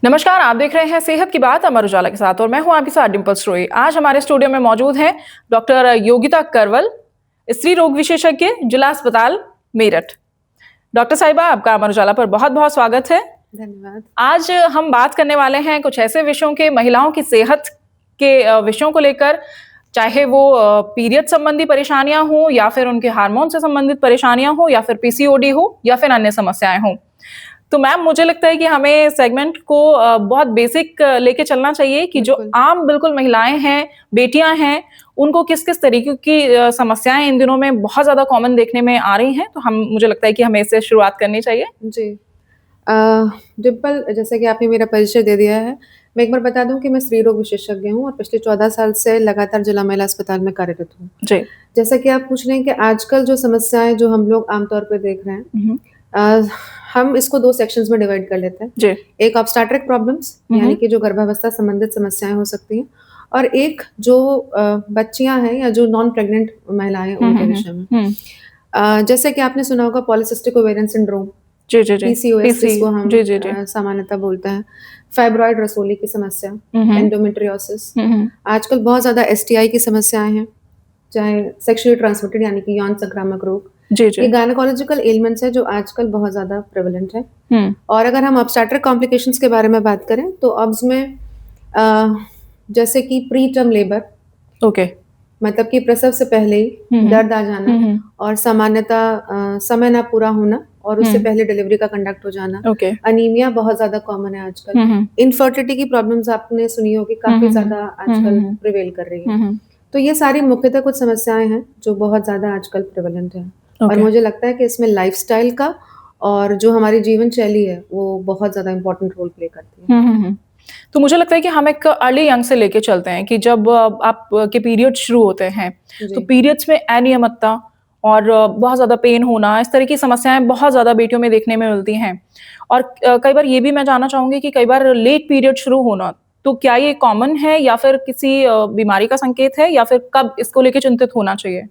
नमस्कार, आप देख रहे हैं सेहत की बात अमर उजाला के साथ और मैं हूं आपके साथ डिम्पल्स रोई। आज हमारे स्टूडियो में मौजूद हैं डॉक्टर योगिता करवल, स्त्री रोग विशेषज्ञ, जिला अस्पताल मेरठ। डॉक्टर साहिबा, आपका अमर उजाला पर बहुत-बहुत स्वागत है। धन्यवाद। आज हम बात करने वाले हैं कुछ ऐसे विषयों के, महिलाओं की सेहत के विषयों को लेकर, चाहे वो पीरियड संबंधी परेशानियां हो या फिर उनके हार्मोन से संबंधित परेशानियां हो या फिर पीसीओडी हो या फिर अन्य समस्याएं हों। तो मैम, मुझे लगता है कि हमें सेगमेंट को बहुत बेसिक लेके चलना चाहिए कि जो बिल्कुल। आम बिल्कुल महिलाएं हैं, बेटियां हैं, उनको किस-किस तरीके की समस्याएं इन दिनों में बहुत ज़्यादा कॉमन देखने में आ रही हैं। तो मुझे लगता है कि हमें इससे शुरुआत करनी चाहिए। जी। डिम्पल, जैसा कि आपने मेरा परिचय दे दिया है, मैं एक बार बता दूँ कि मैं स्त्री रोग विशेषज्ञ हूँ और पिछले 14 साल से लगातार जिला महिला अस्पताल में कार्यरत हूँ। जी। जैसा कि आप पूछ रहे हैं कि आजकल जो समस्याएँ जो हम लोग आम तौर पे देख रहे हैं, हुँ, अ, हम इसको 2 सेक्शंस में डिवाइड कर लेते हैं। जी। एक ऑब्स्टेट्रिक प्रॉब्लम्स हुँ, यानी हुँ। कि जो गर्भावस्था संबंधित समस्याएँ हो सकती हैं और एक जो बच्चियाँ हैं या जो नॉन प्रेग्नेंट महिलाएँ हैं हुँ, उनके हुँ, हुँ। विषय में। हुँ। जैसे कि आपने सुना होगा पॉलीसिस्टिक ओवेरियन सिंड्रोम, जी, जी, जी। पीसीओएस पीसी जिसको हम जी, जी, जी। सामान्यतः बोलते हैं, फाइब्रॉइड रसोली की समस्या, हुँ, हुँ। एंडोमेट्रियोसिस, हुँ, हुँ। आजकल बहुत ज़्यादा एसटीआई की समस्याएँ हैं, चाहे सेक्सुअली ट्रांसमिटेड यानी कि यौन संक्रामक रोग। जी, ये जी। गायनेकोलॉजिकल एलिमेंट्स हैं जो आजकल बहुत ज़्यादा प्रेवलेंट है। हुँ। और अगर हम ऑब्स्टेट्रिक कॉम्प्लिकेशंस के बारे में बात करें तो ऑब्स में अ, जैसे कि प्री टर्म लेबर ओके। मतलब कि प्रसव से पहले हुँ, ही हुँ। दर्द आ जाना हुँ, हुँ। और सामान्यतः समय ना पूरा होना और उससे हुँ। पहले डिलीवरी का कंडक्ट हो जाना। ओके। अनीमिया बहुत ज़्यादा कॉमन है आजकल। हुँ, हुँ। इनफर्टिलिटी की प्रॉब्लम्स आपने सुनी होगी, हुँ, काफ़ी हुँ, हुँ। ज़्यादा हुँ, हुँ, आजकल हुँ। प्रिवेल कर रही हैं। हुँ, हुँ। तो ये सारी मुख्यतः कुछ समस्याएँ हैं जो बहुत ज़्यादा आजकल प्रेवलेंट हैं और ओके। मुझे लगता है कि इसमें लाइफ़स्टाइल का और जो हमारी जीवन शैली है, वो बहुत ज़्यादा इम्पोर्टेंट रोल प्ले करती है। हुँ, हुँ, हुँ। तो मुझे लगता है कि हम एक अर्ली यंग से लेके चलते हैं कि जब आप के पीरियड शुरू होते हैं, तो जी, पीरियड्स में अनियमितता और बहुत ज़्यादा पेन होना, इस तरह की समस्याएँ बहुत ज़्यादा बेटियों में देखने में मिलती हैं। और कई बार ये भी मैं जानना चाहूँगी कि कई बार लेट पीरियड शुरू होना, तो क्या ये कॉमन है या फिर किसी बीमारी का संकेत है या फिर कब इसको लेके चिंतित होना चाहिए?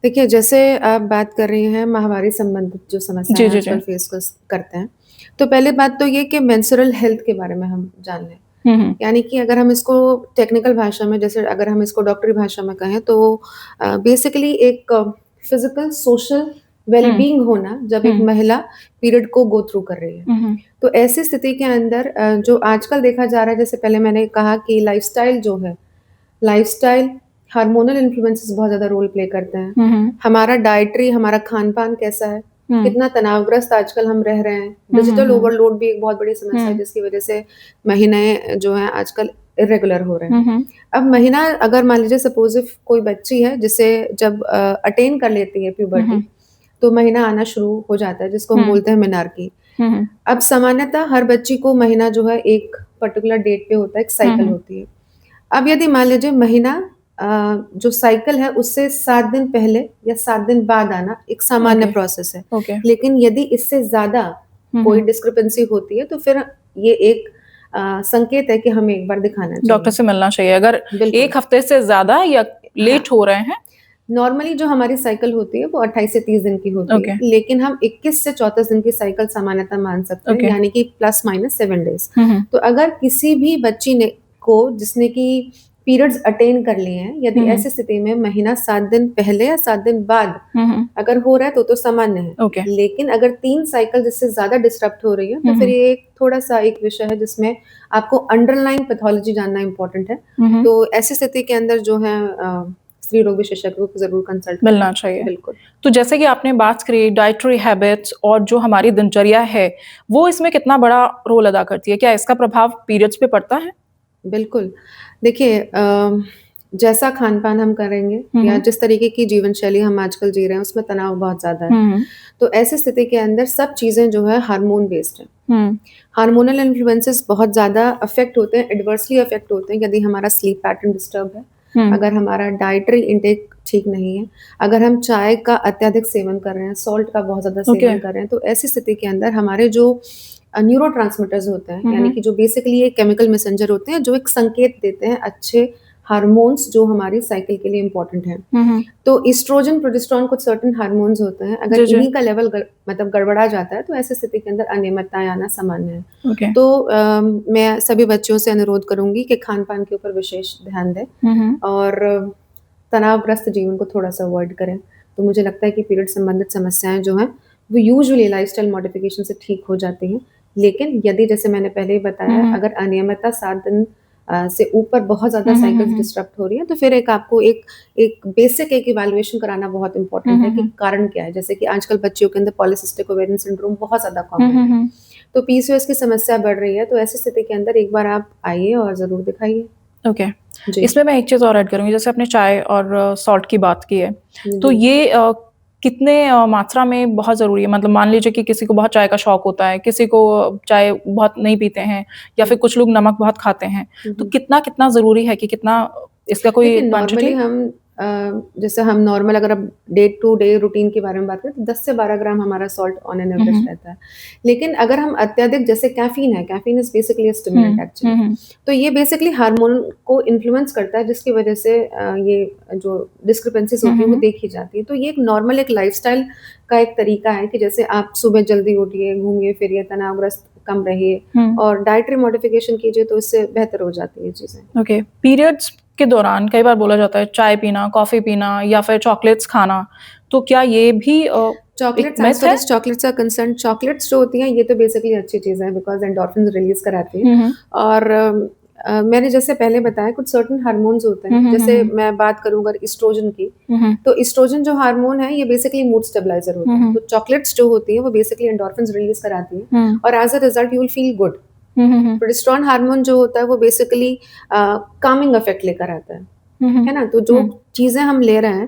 देखिए जैसे आप बात कर रही हैं माहवारी संबंधित जो समस्याएँ जी, जी, जी। आजकल फेस करते हैं, तो पहली बात तो ये कि मेंस्ट्रुअल हेल्थ के बारे में हम जान लें। हुँ, हुँ। यानी कि अगर हम इसको टेक्निकल भाषा में जैसे अगर हम इसको डॉक्टरी भाषा में कहें तो बेसिकली एक फिज़िकल, सोशल हुँ, वेल-बीइंग होना जब एक हुँ। महिला पीरियड को गो थ्रू कर रही है। हुँ, हुँ। तो ऐसी स्थिति के अंदर जो आजकल देखा जा रहा है जैसे पहले मैंने कहा कि लाइफ़स्टाइल जो है, लाइफ़स्टाइल हार्मोनल इन्फ्लुएंसेस बहुत ज़्यादा रोल प्ले करते हैं। हुँ, हुँ। हमारा डाइटरी, हमारा खान-पान कैसा है, हुँ। कितना तनावग्रस्त आजकल हम रह रहे हैं। हुँ, हुँ, डिजिटल हुँ। ओवरलोड भी एक बहुत बड़ी समस्या है हुँ। जिसकी वज़ह से महीने जो हैं आजकल इर्रेगुलर हो रहे हुँ, हैं। हुँ। अब महीना अगर मान लीजिए सपोज़ इफ कोई बच्ची है जिसे जब अटेन कर लेती है हुँ, प्यूबर्टी, हुँ। तो महीना आना शुरू हो जाता है जिसको हम हुँ। बोलते हैं मेनार्की। हुँ, हुँ। अब सामान्यतः हर बच्ची को महीना जो है एक पर्टिकुलर डेट पे होता है, एक हुँ, साइकिल हुँ। होती है। अब यदि मान लीजिए महीना जो साइकिल है उससे 7 दिन पहले या 7 दिन बाद आना एक सामान्य ओके, प्रोसेस है। ओके। लेकिन यदि इससे ज़्यादा हुँ, कोई हुँ। डिस्क्रिपेंसी होती है तो फिर ये एक संकेत है कि हमें एक बार दिखाना डॉक्टर चाहिए। से मिलना चाहिए अगर बिल्कुल। 1 हफ्ते से ज़्यादा या हाँ, लेट हो रहे हैं। नॉर्मली जो हमारी साइकिल होती है वो 28 से 30 दिन की होती है, ओके, लेकिन हम 21 से 34 दिन की साइकिल सामान्यतः मान सकते हैं, ओके। यानी कि प्लस माइनस 7 डेज़। हुँ, हुँ। तो अगर किसी भी बच्ची ने को जिसने कि पीरियड्स अटेन कर लिए हैं, यदि हुँ, हुँ। ऐसी स्थिति में महीना 7 दिन पहले या 7 दिन बाद हुँ, हुँ। अगर हो रहा है तो सामान्य है। ओके। लेकिन अगर 3 साइकिल जिससे ज़्यादा डिस्टर्ब हो रही है, तो हुँ, फिर हुँ। ये एक थोड़ा-सा एक विषय है जिसमें आपको अंडरलाइंग पैथोलॉजी जानना इम्पोर्टेंट है। हुँ, हुँ। तो ऐसी स्थिति के अंदर जो है स्त्री रोग विशेषज्ञ को ज़रूर कंसल्ट करें। मिलना चाहिए। बिल्कुल। तो जैसे कि आपने बात करी डाइटरी हैबिट्स और जो हमारी दिनचर्या है, वो इसमें कितना बड़ा रोल अदा करती है? क्या इसका प्रभाव पीरियड्स पे पड़ता है? बिल्कुल। देखिए जैसा खान-पान हम करेंगे हुँ, या हुँ। जिस तरीके की जीवन शैली हम आजकल जी रहे हैं, उसमें तनाव बहुत ज़्यादा है। हुँ, हुँ। तो ऐसी स्थिति के अंदर सब चीज़ें जो है हार्मोन बेस्ड हैं। हुँ। हार्मोनल इन्फ्लुएंसेस बहुत ज़्यादा अफ़ेक्ट होते हैं, एडवर्सली अफ़ेक्ट होते हैं यदि हमारा स्लीप पैटर्न डिस्टर्ब है, हुँ। अगर हमारा डाइटरी इंटेक ठीक नहीं है, अगर हम चाय का अत्यधिक सेवन कर रहे हैं, सॉल्ट का बहुत ज़्यादा ओके। सेवन कर रहे हैं, तो ऐसी स्थिति के अंदर हमारे जो न्यूरोट्रांसमिटर्स होते हैं, हुँ, यानी हुँ। कि जो बेसिकली ये केमिकल मैसेंजर होते हैं, जो एक संकेत देते हैं अच्छे हार्मोन्स जो हमारी साइकिल के लिए इम्पोर्टेंट हैं। तो एस्ट्रोजन, प्रोजेस्टेरॉन कुछ सर्टेन हार्मोन्स होते हैं, अगर इन्हीं का लेवल मतलब गड़बड़ा जाता है तो ऐसी स्थिति के अंदर अनियमितताएं आना सामान्य है। ओके। तो मैं सभी बच्चियों से अनुरोध करूंगी कि खान पान के ऊपर विशेष ध्यान दें और तनावग्रस्त जीवन को थोड़ा सा अवॉइड करें। तो मुझे लगता है कि पीरियड संबंधित समस्याएं जो हैं वो यूजुअली लाइफस्टाइल मॉडिफिकेशन से ठीक हो जाती हैं। लेकिन यदि जैसे मैंने पहले ही बताया, अगर अनियमितता 7 दिन से ऊपर बहुत ज़्यादा साइकिल्स डिस्टर्ब हो रही है, तो फिर आपको एक बेसिक इवैल्यूएशन कराना बहुत इंपॉर्टेंट है कि कारण क्या है। जैसे कि आजकल बच्चियों के अंदर पॉलीसिस्टिक ओवेरियन सिंड्रोम बहुत ज़्यादा कॉमन है, तो पीसीओएस की समस्या बढ़ रही है, तो ऐसी स्थिति के अंदर एक बार आप आइए और ज़रूर दिखाइए। ओके। इसमें मैं एक चीज़ और ऐड करूँगी, जैसे आपने चाय और सॉल्ट की बात की है, तो ये कितने मात्रा में बहुत ज़रूरी है? मतलब मान लीजिए कि किसी को बहुत चाय का शौक होता है, किसी को चाय बहुत नहीं पीते हैं, या फिर कुछ लोग नमक बहुत खाते हैं, तो कितना ज़रूरी है कि कितना इसका कोई नॉर्मली हम जैसे हम नॉर्मल अगर अब डे टू डे रूटीन के बारे में बात करें तो 10 से 12 ग्राम हमारा सॉल्ट ऑन एन एवरेज रहता है। लेकिन अगर हम अत्यधिक, जैसे कैफीन है, caffeine is basically a stimulant actually, तो ये बेसिकली हार्मोन को इन्फ्लुएंस करता है, जिसकी वजह से ये जो डिस्क्रिपेंसीज होती है वो देखी जाती है। तो ये एक नॉर्मल एक लाइफस्टाइल का एक तरीका है कि जैसे आप सुबह जल्दी उठिए, घूमिए फिरिए, तनावग्रस्त कम रहिए और डाइटरी मॉडिफिकेशन कीजिए, तो इससे बेहतर हो जाती है चीज़ें। ओके। पीरियड्स के दौरान कई बार बोला जाता है चाय पीना, कॉफी पीना या फिर चॉकलेट्स खाना, तो क्या ये भी chocolates, as far as chocolates are concerned, chocolates जो होती हैं ये तो बेसिकली अच्छी चीज़ है बिकॉज एंडोर्फिन्स रिलीज कराती है। और मैंने जैसे पहले बताया कुछ सर्टेन हार्मोन्स होते हैं, जैसे मैं बात करूँ अगर एस्ट्रोजन की, तो एस्ट्रोजन जो हार्मोन है ये बेसिकली मूड स्टेबलाइजर होता है। तो चॉकलेट्स जो होती है वो बेसिकली एंडोर्फिन्स रिलीज कराती है और as a result you will feel good. Progesterone hormone जो होता है वो बेसिकली कामिंग इफेक्ट लेकर आता है ना। तो जो चीजें हम ले रहे हैं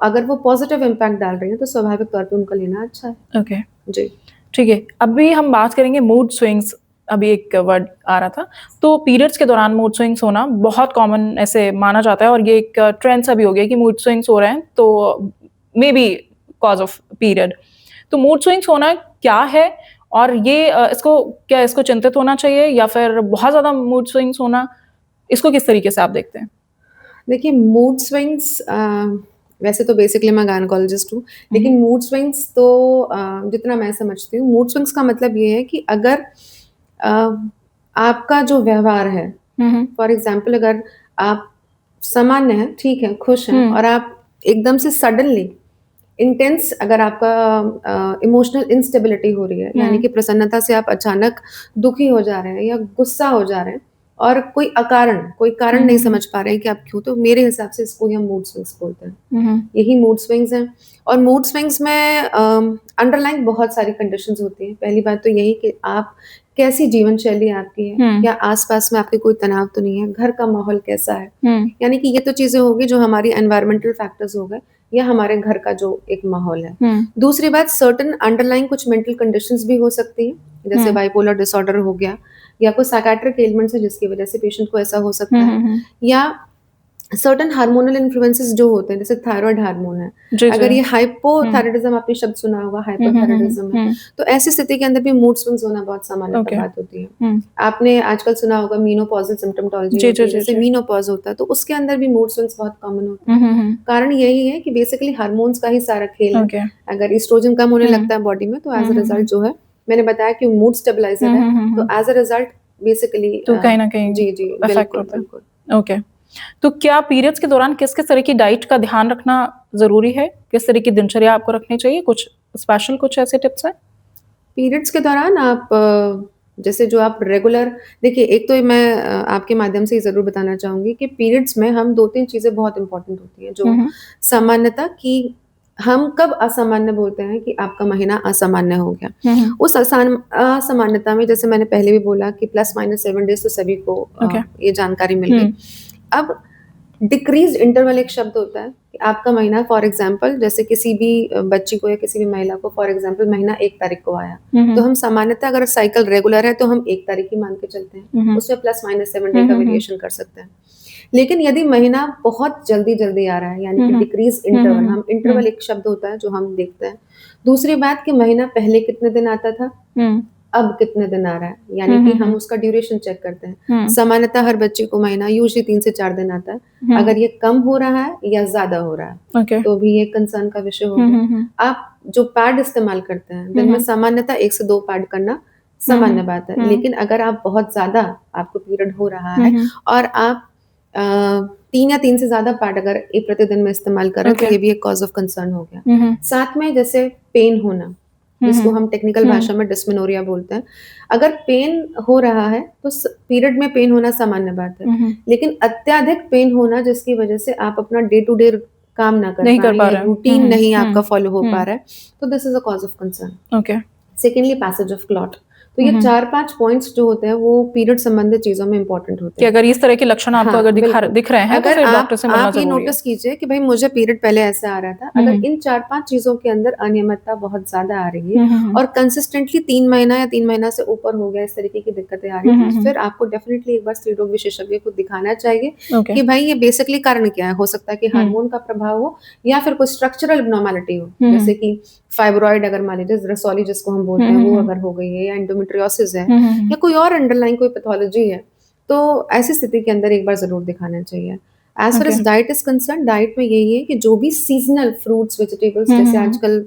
अगर वो पॉजिटिव इम्पैक्ट डाल रही हैं तो स्वाभाविक तौर पे उनका लेना अच्छा है। ओके जी, ठीक है। अभी हम बात करेंगे मूड स्विंग्स, अभी एक वर्ड आ रहा था, तो पीरियड्स के दौरान मूड स्विंग्स होना बहुत कॉमन ऐसे माना जाता है, और ये एक ट्रेंड सा भी हो गया कि मूड स्विंग्स हो रहे हैं तो may be cause of period. तो मूड स्विंग्स होना क्या है, और ये इसको चिंतित होना चाहिए, या फिर बहुत ज़्यादा मूड स्विंग्स होना, इसको किस तरीके से आप देखते हैं? देखिए मूड स्विंग्स, वैसे तो बेसिकली मैं गायनेकोलॉजिस्ट हूँ, लेकिन मूड स्विंग्स तो जितना मैं समझती हूँ, मूड स्विंग्स का मतलब ये है कि अगर आपका जो व्यवहार है, फॉर एग्जाम्पल अगर आप सामान्य हैं, ठीक है, खुश हैं, और आप एकदम से सडनली इंटेंस, अगर आपका इमोशनल इंस्टेबिलिटी हो रही है, यानी कि प्रसन्नता से आप अचानक दुखी हो जा रहे हैं या गुस्सा हो जा रहे हैं और कोई कारण नहीं समझ पा रहे हैं कि आप क्यों, तो मेरे हिसाब से इसको ही हम मूड स्विंग्स बोलते हैं। यही मूड स्विंग्स हैं। और मूड स्विंग्स में अंडरलाइन बहुत सारी कंडीशंस होती हैं। पहली बात तो यही कि आप कैसी जीवन शैली आपकी है, या आसपास में आपके कोई तनाव तो नहीं है, घर का माहौल कैसा है, यानी कि ये तो चीजें होगी जो हमारी एनवायरमेंटल फैक्टर्स हो गए या हमारे घर का जो एक माहौल है। दूसरी बात, सर्टेन अंडरलाइन कुछ मेंटल कंडीशंस भी हो सकती हैं, जैसे बाइपोलर डिसऑर्डर हो गया, या कोई साइकियाट्रिक एलिमेंट्स है जिसकी वजह से पेशेंट को ऐसा हो सकता है, या सर्टेन हार्मोनल इन्फ्लुएंसेस जो होते हैं, जैसे थायराइड हार्मोन है, अगर ये हाइपोथायराइडिज्म, आपने शब्द सुना होगा, हाइपोथायराइडिज्म है, तो ऐसी स्थिति के अंदर भी मूड स्विंग्स होना बहुत सामान्य बात होती है। आपने आजकल सुना होगा मीनोपॉजल सिम्पटोलॉजी, जैसे मीनोपॉज होता है, तो उसके अंदर भी मूड स्विंग्स बहुत कॉमन होते हैं। कारण यही है कि बेसिकली हार्मोन्स का ही सारा खेल है। अगर एस्ट्रोजन कम होने लगता है बॉडी में, तो एज अ रिजल्ट जो है, मैंने बताया कि मूड स्टेबलाइजर है, तो एज अ रिजल्ट बेसिकली तो कहीं ना कहीं जी बिल्कुल। ओके। तो क्या पीरियड्स के दौरान किस किस तरह की डाइट का ध्यान रखना जरूरी है, किस तरह की दिनचर्या आपको रखनी चाहिए, कुछ स्पेशल कुछ ऐसे टिप्स हैं? पीरियड्स के दौरान आप जैसे जो आप रेगुलर, देखिए एक तो मैं आपके माध्यम से जरूर बताना चाहूंगी कि पीरियड्स में हम 2-3 चीजें बहुत इंपॉर्टेंट होती हैं, जो सामान्यता की, हम कब असामान्य बोलते हैं कि आपका महीना असामान्य हो गया, उस असामान्यता में, जैसे मैंने पहले भी बोला कि +-7 डेज तो सभी को ये जानकारी मिल गई। अब डिक्रीज इंटरवल एक शब्द होता है कि आपका महीना, फॉर एग्जाम्पल जैसे किसी भी बच्ची को या किसी भी महिला को, फॉर एग्जाम्पल महीना 1 तारीख को आया, तो हम सामान्यतः अगर साइकिल रेगुलर है तो हम 1 तारीख ही मान के चलते हैं, उसमें +-7 डे का वेरिएशन कर सकते हैं। लेकिन यदि महीना बहुत जल्दी आ रहा है, यानी कि डिक्रीज इंटरवल, हम इंटरवल एक शब्द होता है जो हम देखते हैं। दूसरी बात कि महीना पहले कितने दिन आता था, अब कितने दिन आ रहा है, यानी कि हम उसका ड्यूरेशन चेक करते हैं। सामान्यतः हर बच्चे को महीना यूजुअली 3 से 4 दिन आता है। अगर ये कम हो रहा है या ज़्यादा हो रहा है, ओके। तो भी ये कंसर्न का विषय हो गया। आप जो पैड इस्तेमाल करते हैं, दिन में सामान्यतः 1 से 2 पैड करना सामान्य बात है। लेकिन अगर आप बहुत ज़्यादा आपको पीरियड हो रहा है और आप 3 या 3 से ज़्यादा पैड अगर एक प्रतिदिन में इस्तेमाल कर रहे हैं, तो ये भी एक कॉज़ ऑफ कंसर्न हो गया। साथ में जैसे पेन होना, जिसको हम टेक्निकल भाषा में डिस्मेनोरिया बोलते हैं। अगर पेन हो रहा है तो पीरियड में पेन होना सामान्य बात है, लेकिन अत्यधिक पेन होना जिसकी वजह से आप अपना डे टू डे काम ना कर नहीं पा कर पा रहे हैं, रहे। रूटीन नहीं आपका फॉलो हो पा रहा है, तो this is a cause of concern. Okay. Secondly, passage of clot. तो ये 4-5 पॉइंट्स जो होते हैं वो पीरियड संबंधित चीजों में इंपॉर्टेंट होते कि हैं। अगर इस तरह के लक्षण आपको हाँ, अगर बिल्कुल। दिख रहे हैं तो अगर फिर डॉक्टर से मिलना आप ये जरूरी है। नोटिस कीजिए कि भाई मुझे पीरियड पहले ऐसे आ रहा था, अगर इन 4-5 चीजों के अंदर अनियमितता बहुत ज्यादा आ रही है और कंसिस्टेंटली 3 महीना या 3 महीना से ऊपर हो गया, इस तरीके की दिक्कतें आ रही है, तो फिर आपको डेफिनेटली एक बार स्त्री रोग विशेषज्ञ को दिखाना चाहिए कि भाई ये बेसिकली कारण क्या है। हो सकता है कि हार्मोन का प्रभाव हो या फिर कोई स्ट्रक्चरल एब्नॉर्मलिटी हो, जैसे कि फाइब्रॉइड अगर मान लीजिए रसौली जिसको हम बोलते हैं वो अगर हो गई है, या एंडोमेट्रियोसिस है, या कोई और अंडरलाइन कोई पैथोलॉजी है, तो ऐसी स्थिति के अंदर एक बार जरूर दिखाना चाहिए। As far as diet is concerned, diet में यही है कि जो भी सीजनल फ्रूट्स वेजिटेबल्स, जैसे आजकल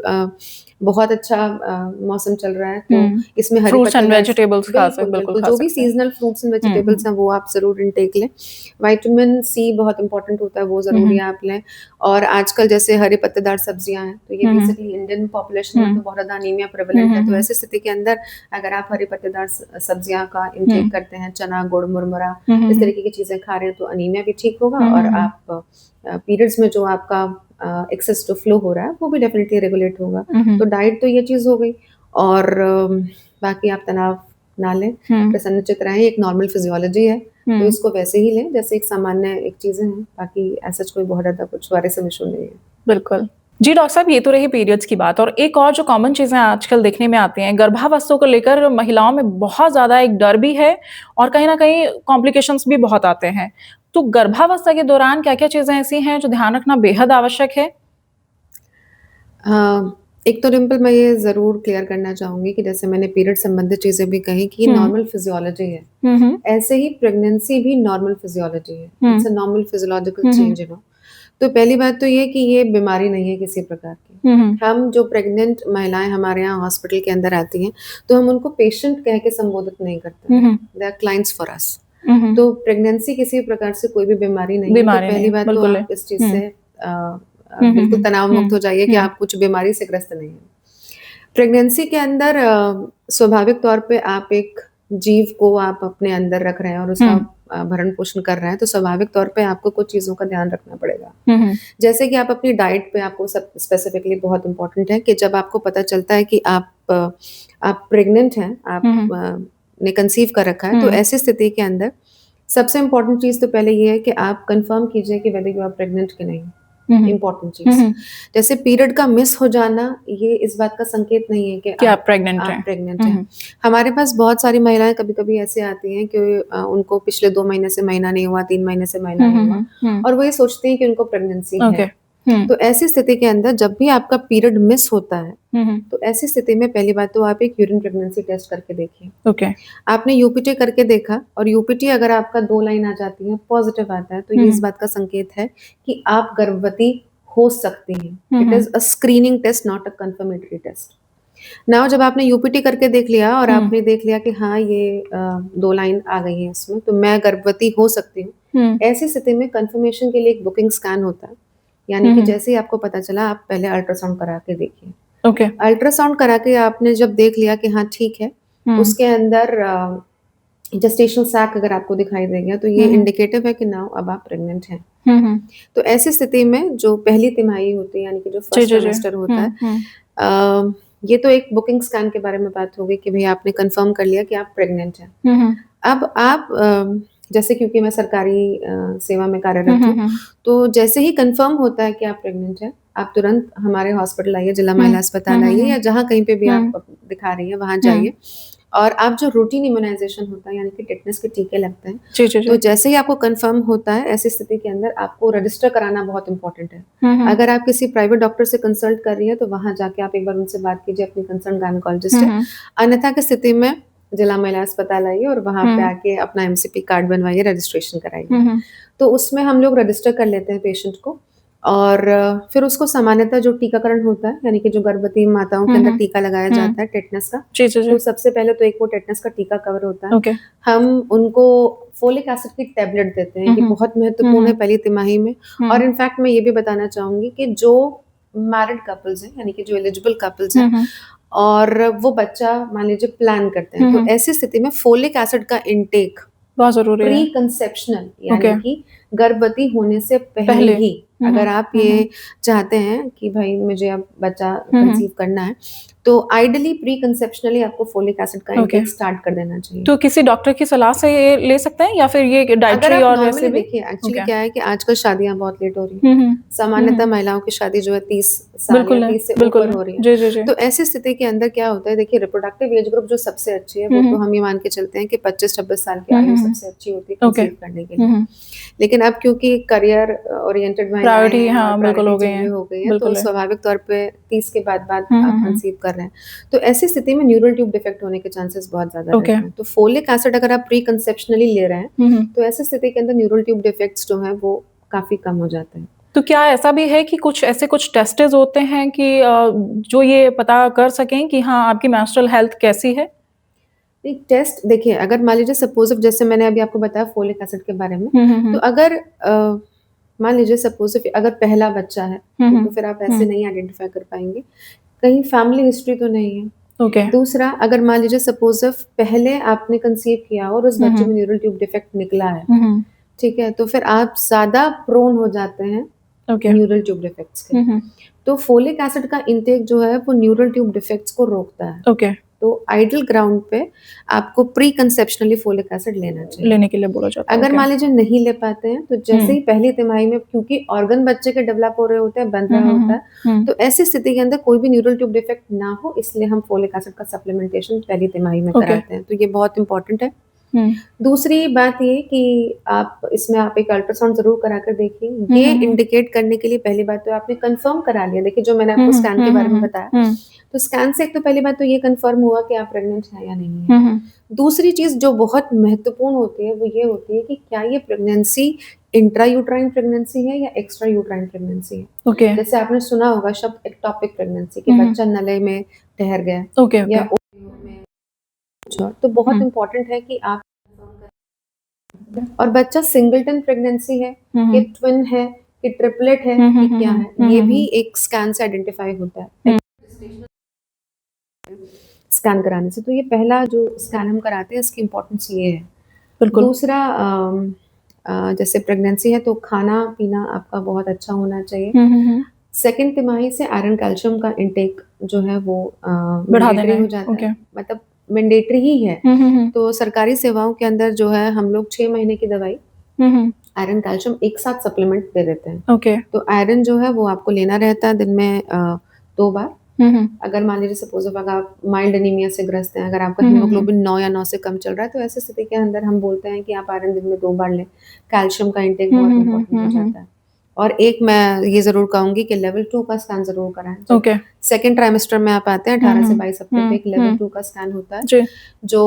बहुत अच्छा मौसम चल रहा है, तो इसमें हरी फ्रूट्स एंड पत्तेदार वेजिटेबल्स खा सकते हैं, बिल्कुल जो भी सीजनल फ्रूट्स एंड वेजिटेबल्स हैं वो आप जरूर इनटेक लें। विटामिन सी बहुत इंपॉर्टेंट होता है, वो जरूरी आप लें। और आजकल जैसे हरे पत्तेदार सब्जियां हैं, तो ये बेसिकली इंडियन पॉपुलेशन में तो बहुत ज्यादा अनीमिया प्रेवलेंट है, तो ऐसी स्थिति के अंदर अगर आप हरी पत्तेदार सब्जियां का इनटेक करते हैं, चना, गुड़, मुरमुरा, इस तरीके की चीजें खा रहे हैं, तो अनीमिया भी ठीक होगा और आप पीरियड्स में जो आपका एक्सेस टू फ्लो हो रहा है वो भी डेफिनेटली रेगुलेट होगा। तो डाइट तो ये चीज हो गई, और बाकी आप तनाव ना लें, प्रसन्नचित रहें, एक नॉर्मल फिजियोलॉजी है, तो इसको वैसे ही लें जैसे एक सामान्य एक चीजें हैं, बाकी ऐसा कोई बहुत ज्यादा कुछ वायरस इशू नहीं है। बिल्कुल जी। डॉक्टर साहब, ये तो रही पीरियड्स की बात, और एक और जो कॉमन चीजें आजकल देखने में आती हैं, गर्भावस्था को लेकर महिलाओं में बहुत ज्यादा एक डर भी है और कहीं ना कहीं कॉम्प्लिकेशंस भी बहुत आते हैं। तो गर्भावस्था के दौरान क्या क्या चीजें ऐसी हैं जो ध्यान रखना बेहद आवश्यक है? एक तो डिम्पल, मैं ये जरूर क्लियर करना चाहूंगी कि जैसे मैंने पीरियड संबंधित चीजें भी कही कि नॉर्मल फिजियोलॉजी है, ऐसे ही प्रेगनेंसी भी नॉर्मल फिजियोलॉजी है। It's a normal physiological change, तो पहली बात तो ये कि ये बीमारी नहीं है किसी प्रकार की। हम जो प्रेग्नेंट महिलाएं हमारे यहाँ हॉस्पिटल के अंदर आती हैं, तो हम उनको पेशेंट कह के संबोधित नहीं करते, they are clients for us. तो प्रेगनेंसी किसी प्रकार से कोई भी बीमारी नहीं है। तो पहली बात तो आप इस चीज से बिल्कुल तनाव मुक्त हो जाइए कि आप कुछ बीमारी से ग्रस्त नहीं है। प्रेगनेंसी के अंदर स्वाभाविक तौर पे आप एक जीव को आप अपने अंदर रख रहे हैं और उसका भरण पोषण कर रहे हैं, तो स्वाभाविक तौर पे आपको कुछ चीजों का ध्यान रखना पड़ेगा। जैसे कि आप अपनी डाइट पे, आपको सब स्पेसिफिकली बहुत इंपॉर्टेंट है कि जब आपको पता चलता है कि आप प्रेग्नेंट हैं, आप ने कंसीव कर रखा है, तो ऐसी स्थिति के अंदर सबसे इम्पोर्टेंट चीज तो पहले ये है कि आप कंफर्म कीजिए कि वेदर यू आर प्रेग्नेंट कि नहीं। इम्पोर्टेंट चीज, जैसे पीरियड का मिस हो जाना, ये इस बात का संकेत नहीं है कि आप प्रेग्नेंट हैं। हमारे पास बहुत सारी महिलाएं कभी कभी ऐसे आती हैं कि उनको पिछले 2 महीने से महीना नहीं हुआ, 3 महीने से महीना नहीं हुआ, और वो ये सोचती हैं कि उनको प्रेगनेंसी है। तो ऐसी स्थिति के अंदर जब भी आपका पीरियड मिस होता है, तो ऐसी स्थिति में पहली बात तो आप एक यूरिन प्रेगनेंसी टेस्ट करके देखिए। आपने यूपीटी करके देखा और यूपीटी अगर आपका 2 लाइन आ जाती है, पॉजिटिव आता है, तो ये इस बात का संकेत है कि आप गर्भवती हो सकती हैं। It is a screening test, not a confirmatory test. Now जब आपने यूपीटी करके देख लिया और आपने देख लिया कि हाँ ये 2 लाइन आ गई है इसमें, तो मैं गर्भवती हो सकती हूँ, ऐसी स्थिति में कंफर्मेशन के लिए एक बुकिंग स्कैन होता है। यानी कि जैसे ही आपको पता चला, आप पहले अल्ट्रासाउंड करा के देखिए। अल्ट्रासाउंड करा के आपने जब देख लिया कि हाँ ठीक है, उसके अंदर जेस्टेशनल सैक अगर आपको दिखाई देगा, तो ये इंडिकेटिव है कि नाउ अब आप प्रेग्नेंट हैं। तो ऐसी स्थिति में जो पहली तिमाही होती है, यानी कि जो फर्स्ट ट्राइमेस्टर होता है, ये तो एक बुकिंग स्कैन के बारे में बात हो गई कि भाई आपने कंफर्म कर लिया कि आप प्रेग्नेंट हैं। अब आप जैसे, क्योंकि मैं सरकारी सेवा में कार्यरत हूँ, तो जैसे ही कंफर्म होता है कि आप प्रेग्नेंट हैं, आप तुरंत हमारे हॉस्पिटल आइए, जिला महिला अस्पताल आइए, या जहाँ कहीं पे भी आप दिखा रही हैं वहां जाइए। और आप जो रूटीन इम्यूनाइजेशन होता है यानी कि टेटनस के टीके लगते हैं, जी जी तो जी। जैसे ही आपको कंफर्म होता है ऐसी स्थिति के अंदर आपको रजिस्टर कराना बहुत इंपॉर्टेंट है। अगर आप किसी प्राइवेट डॉक्टर से कंसल्ट कर रही हैं तो वहाँ जाके आप एक बार उनसे बात कीजिए, अपनी कंसर्न गायनेकोलॉजिस्ट है। अन्यथा की स्थिति में जिला महिला अस्पताल आइए और वहाँ पे आके अपना एमसीपी कार्ड बनवाइए, रजिस्ट्रेशन कराइए। तो उसमें हम लोग रजिस्टर कर लेते हैं पेशेंट को और फिर उसको सामान्यतः जो टीकाकरण होता है यानी कि जो गर्भवती माताओं के अंदर टीका लगाया जाता है टेटनस का, जी जी जी। तो सबसे पहले तो एक वो टेटनस का टीका कवर होता है। ओके। हम उनको फोलिक एसिड की टैबलेट देते हैं, ये बहुत महत्वपूर्ण है पहली तिमाही में। और इनफैक्ट मैं ये भी बताना चाहूंगी कि जो मैरिड कपल्स हैं यानी कि जो एलिजिबल कपल्स हैं और वो बच्चा मान लीजिए प्लान करते हैं, तो ऐसी स्थिति में फोलिक एसिड का इंटेक बहुत जरूरी है। प्री कंसेप्शनल यानी कि गर्भवती होने से पहले ही अगर आप ये चाहते हैं कि भाई मुझे अब बच्चा कंसीव करना है, तो आइडियली प्री कंसेप्शनली आपको फोलिक एसिड का इंटेक स्टार्ट कर देना चाहिए। तो किसी डॉक्टर की सलाह से ये ले सकते हैं या फिर ये डाइटरी और वैसे भी? देखिए एक्चुअली क्या है कि आजकल शादियां बहुत लेट हो रही हैं। सामान्यतः महिलाओं की शादी जो है 30 साल या 30 से ऊपर हो रही है। जी जी जी। तो ऐसी स्थिति के अंदर क्या होता है, देखिए रिप्रोडक्टिव एज ग्रुप जो सबसे अच्छी है वो तो हम ये मान के चलते हैं कि 25-26 साल की आयु सबसे अच्छी होती है कंसीव करने के लिए। लेकिन अब क्योंकि करियर ओरिएंटेड प्रायोरिटी बिल्कुल हो गई है, तो स्वाभाविक तौर पे 30 के बाद आप कंसीव कर रहे हैं, तो ऐसी स्थिति में न्यूरल ट्यूब डिफेक्ट होने के चांसेस बहुत ज्यादा रहते हैं। तो फोलिक एसिड अगर आप प्री कंसेप्शनली ले रहे हैं तो ऐसी स्थिति के अंदर न्यूरल ट्यूब डिफेक्ट्स जो है वो काफी कम हो जाते हैं। तो क्या ऐसा भी है कि कुछ टेस्टेस होते हैं कि जो ये पता कर सकें कि हाँ आपकी मेंस्ट्रुअल हेल्थ कैसी है? एक टेस्ट देखिए, अगर मान लीजिए सपोज जैसे मैंने अभी आपको बताया फोलिक एसिड के बारे में, तो अगर मान लीजिए सपोज अगर पहला बच्चा है तो फिर आप ऐसे नहीं आइडेंटिफाई कर पाएंगे, कहीं फैमिली हिस्ट्री तो नहीं है। दूसरा, अगर मान लीजिए सपोज पहले आपने कंसीव किया और उस बच्चे में न्यूरल ट्यूब डिफेक्ट निकला है, ठीक है, तो फिर आप ज्यादा प्रोन हो जाते हैं न्यूरल ट्यूब डिफेक्ट्स के। तो फोलिक एसिड का इंटेक जो है वो न्यूरल ट्यूब डिफेक्ट्स को रोकता है। तो आइडियल ग्राउंड पे आपको प्री कंसेप्शनली फोलिक एसिड लेने के लिए बोला जाता है। अगर मान लीजिए नहीं ले पाते हैं तो जैसे ही पहली तिमाही में, क्योंकि ऑर्गन बच्चे के डेवलप हो रहे होते हैं, बन रहा होता है, तो ऐसी स्थिति के अंदर कोई भी न्यूरल ट्यूब डिफेक्ट ना हो, इसलिए हम फोलिक एसिड का सप्लीमेंटेशन पहली तिमाही में कराते हैं। तो ये बहुत इंपॉर्टेंट है। दूसरी बात ये कि आप इसमें आप एक अल्ट्रासाउंड जरूर करा कर देखिए। ये इंडिकेट करने के लिए पहली बात तो आपने कंफर्म करा लिया। देखिए जो मैंने आपको स्कैन के बारे में बताया, तो स्कैन से एक तो पहली बात तो ये कंफर्म हुआ कि आप प्रेग्नेंट हैं या नहीं है। दूसरी चीज जो बहुत महत्वपूर्ण होती है वो ये होती है कि क्या ये प्रेगनेंसी इंट्रायूट्राइन प्रेगनेंसी है या एक्स्ट्रा यूट्राइन प्रेगनेंसी है। जैसे आपने सुना होगा शब्द एक्टोपिक प्रेगनेंसी, कि बच्चा नले में ठहर गया या तो बहुत इंपॉर्टेंट है कि आप, और बच्चा सिंगलटन प्रेगनेंसी है कि ट्विन है कि ट्रिपलेट है कि क्या है, ये भी एक स्कैन से आइडेंटिफाई होता है स्कैन कराने से। तो ये पहला जो स्कैन हम कराते हैं इसकी इम्पोर्टेंस ये है। दूसरा, जैसे प्रेगनेंसी है तो खाना पीना आपका बहुत अच्छा होना चाहिए। सेकेंड तिमाही से आयरन कैल्शियम का इंटेक जो है वो बढ़ा देना हो जाता है, मतलब मैंडेटरी ही है। तो सरकारी सेवाओं के अंदर जो है हम लोग 6 महीने की दवाई आयरन कैल्शियम एक साथ सप्लीमेंट दे देते हैं। तो आयरन जो है वो आपको लेना रहता है दिन में 2 बार। अगर मान लीजिए सपोज अगर आप माइल्ड एनीमिया से ग्रस्त हैं, अगर आपका हीमोग्लोबिन 9 या 9 से कम चल रहा है, तो ऐसी स्थिति के अंदर हम बोलते हैं कि आप आयरन दिन में 2 बार लें। कैल्शियम का इंटेक बहुत इंपॉर्टेंट हो जाता है। और एक मैं ये जरूर कहूंगी कि लेवल 2 का स्कैन जरूर कराएं। सेकेंड ट्राइमेस्टर में आप आते हैं 18 से 22 हफ्ते पे एक लेवल 2 का स्कैन होता है जो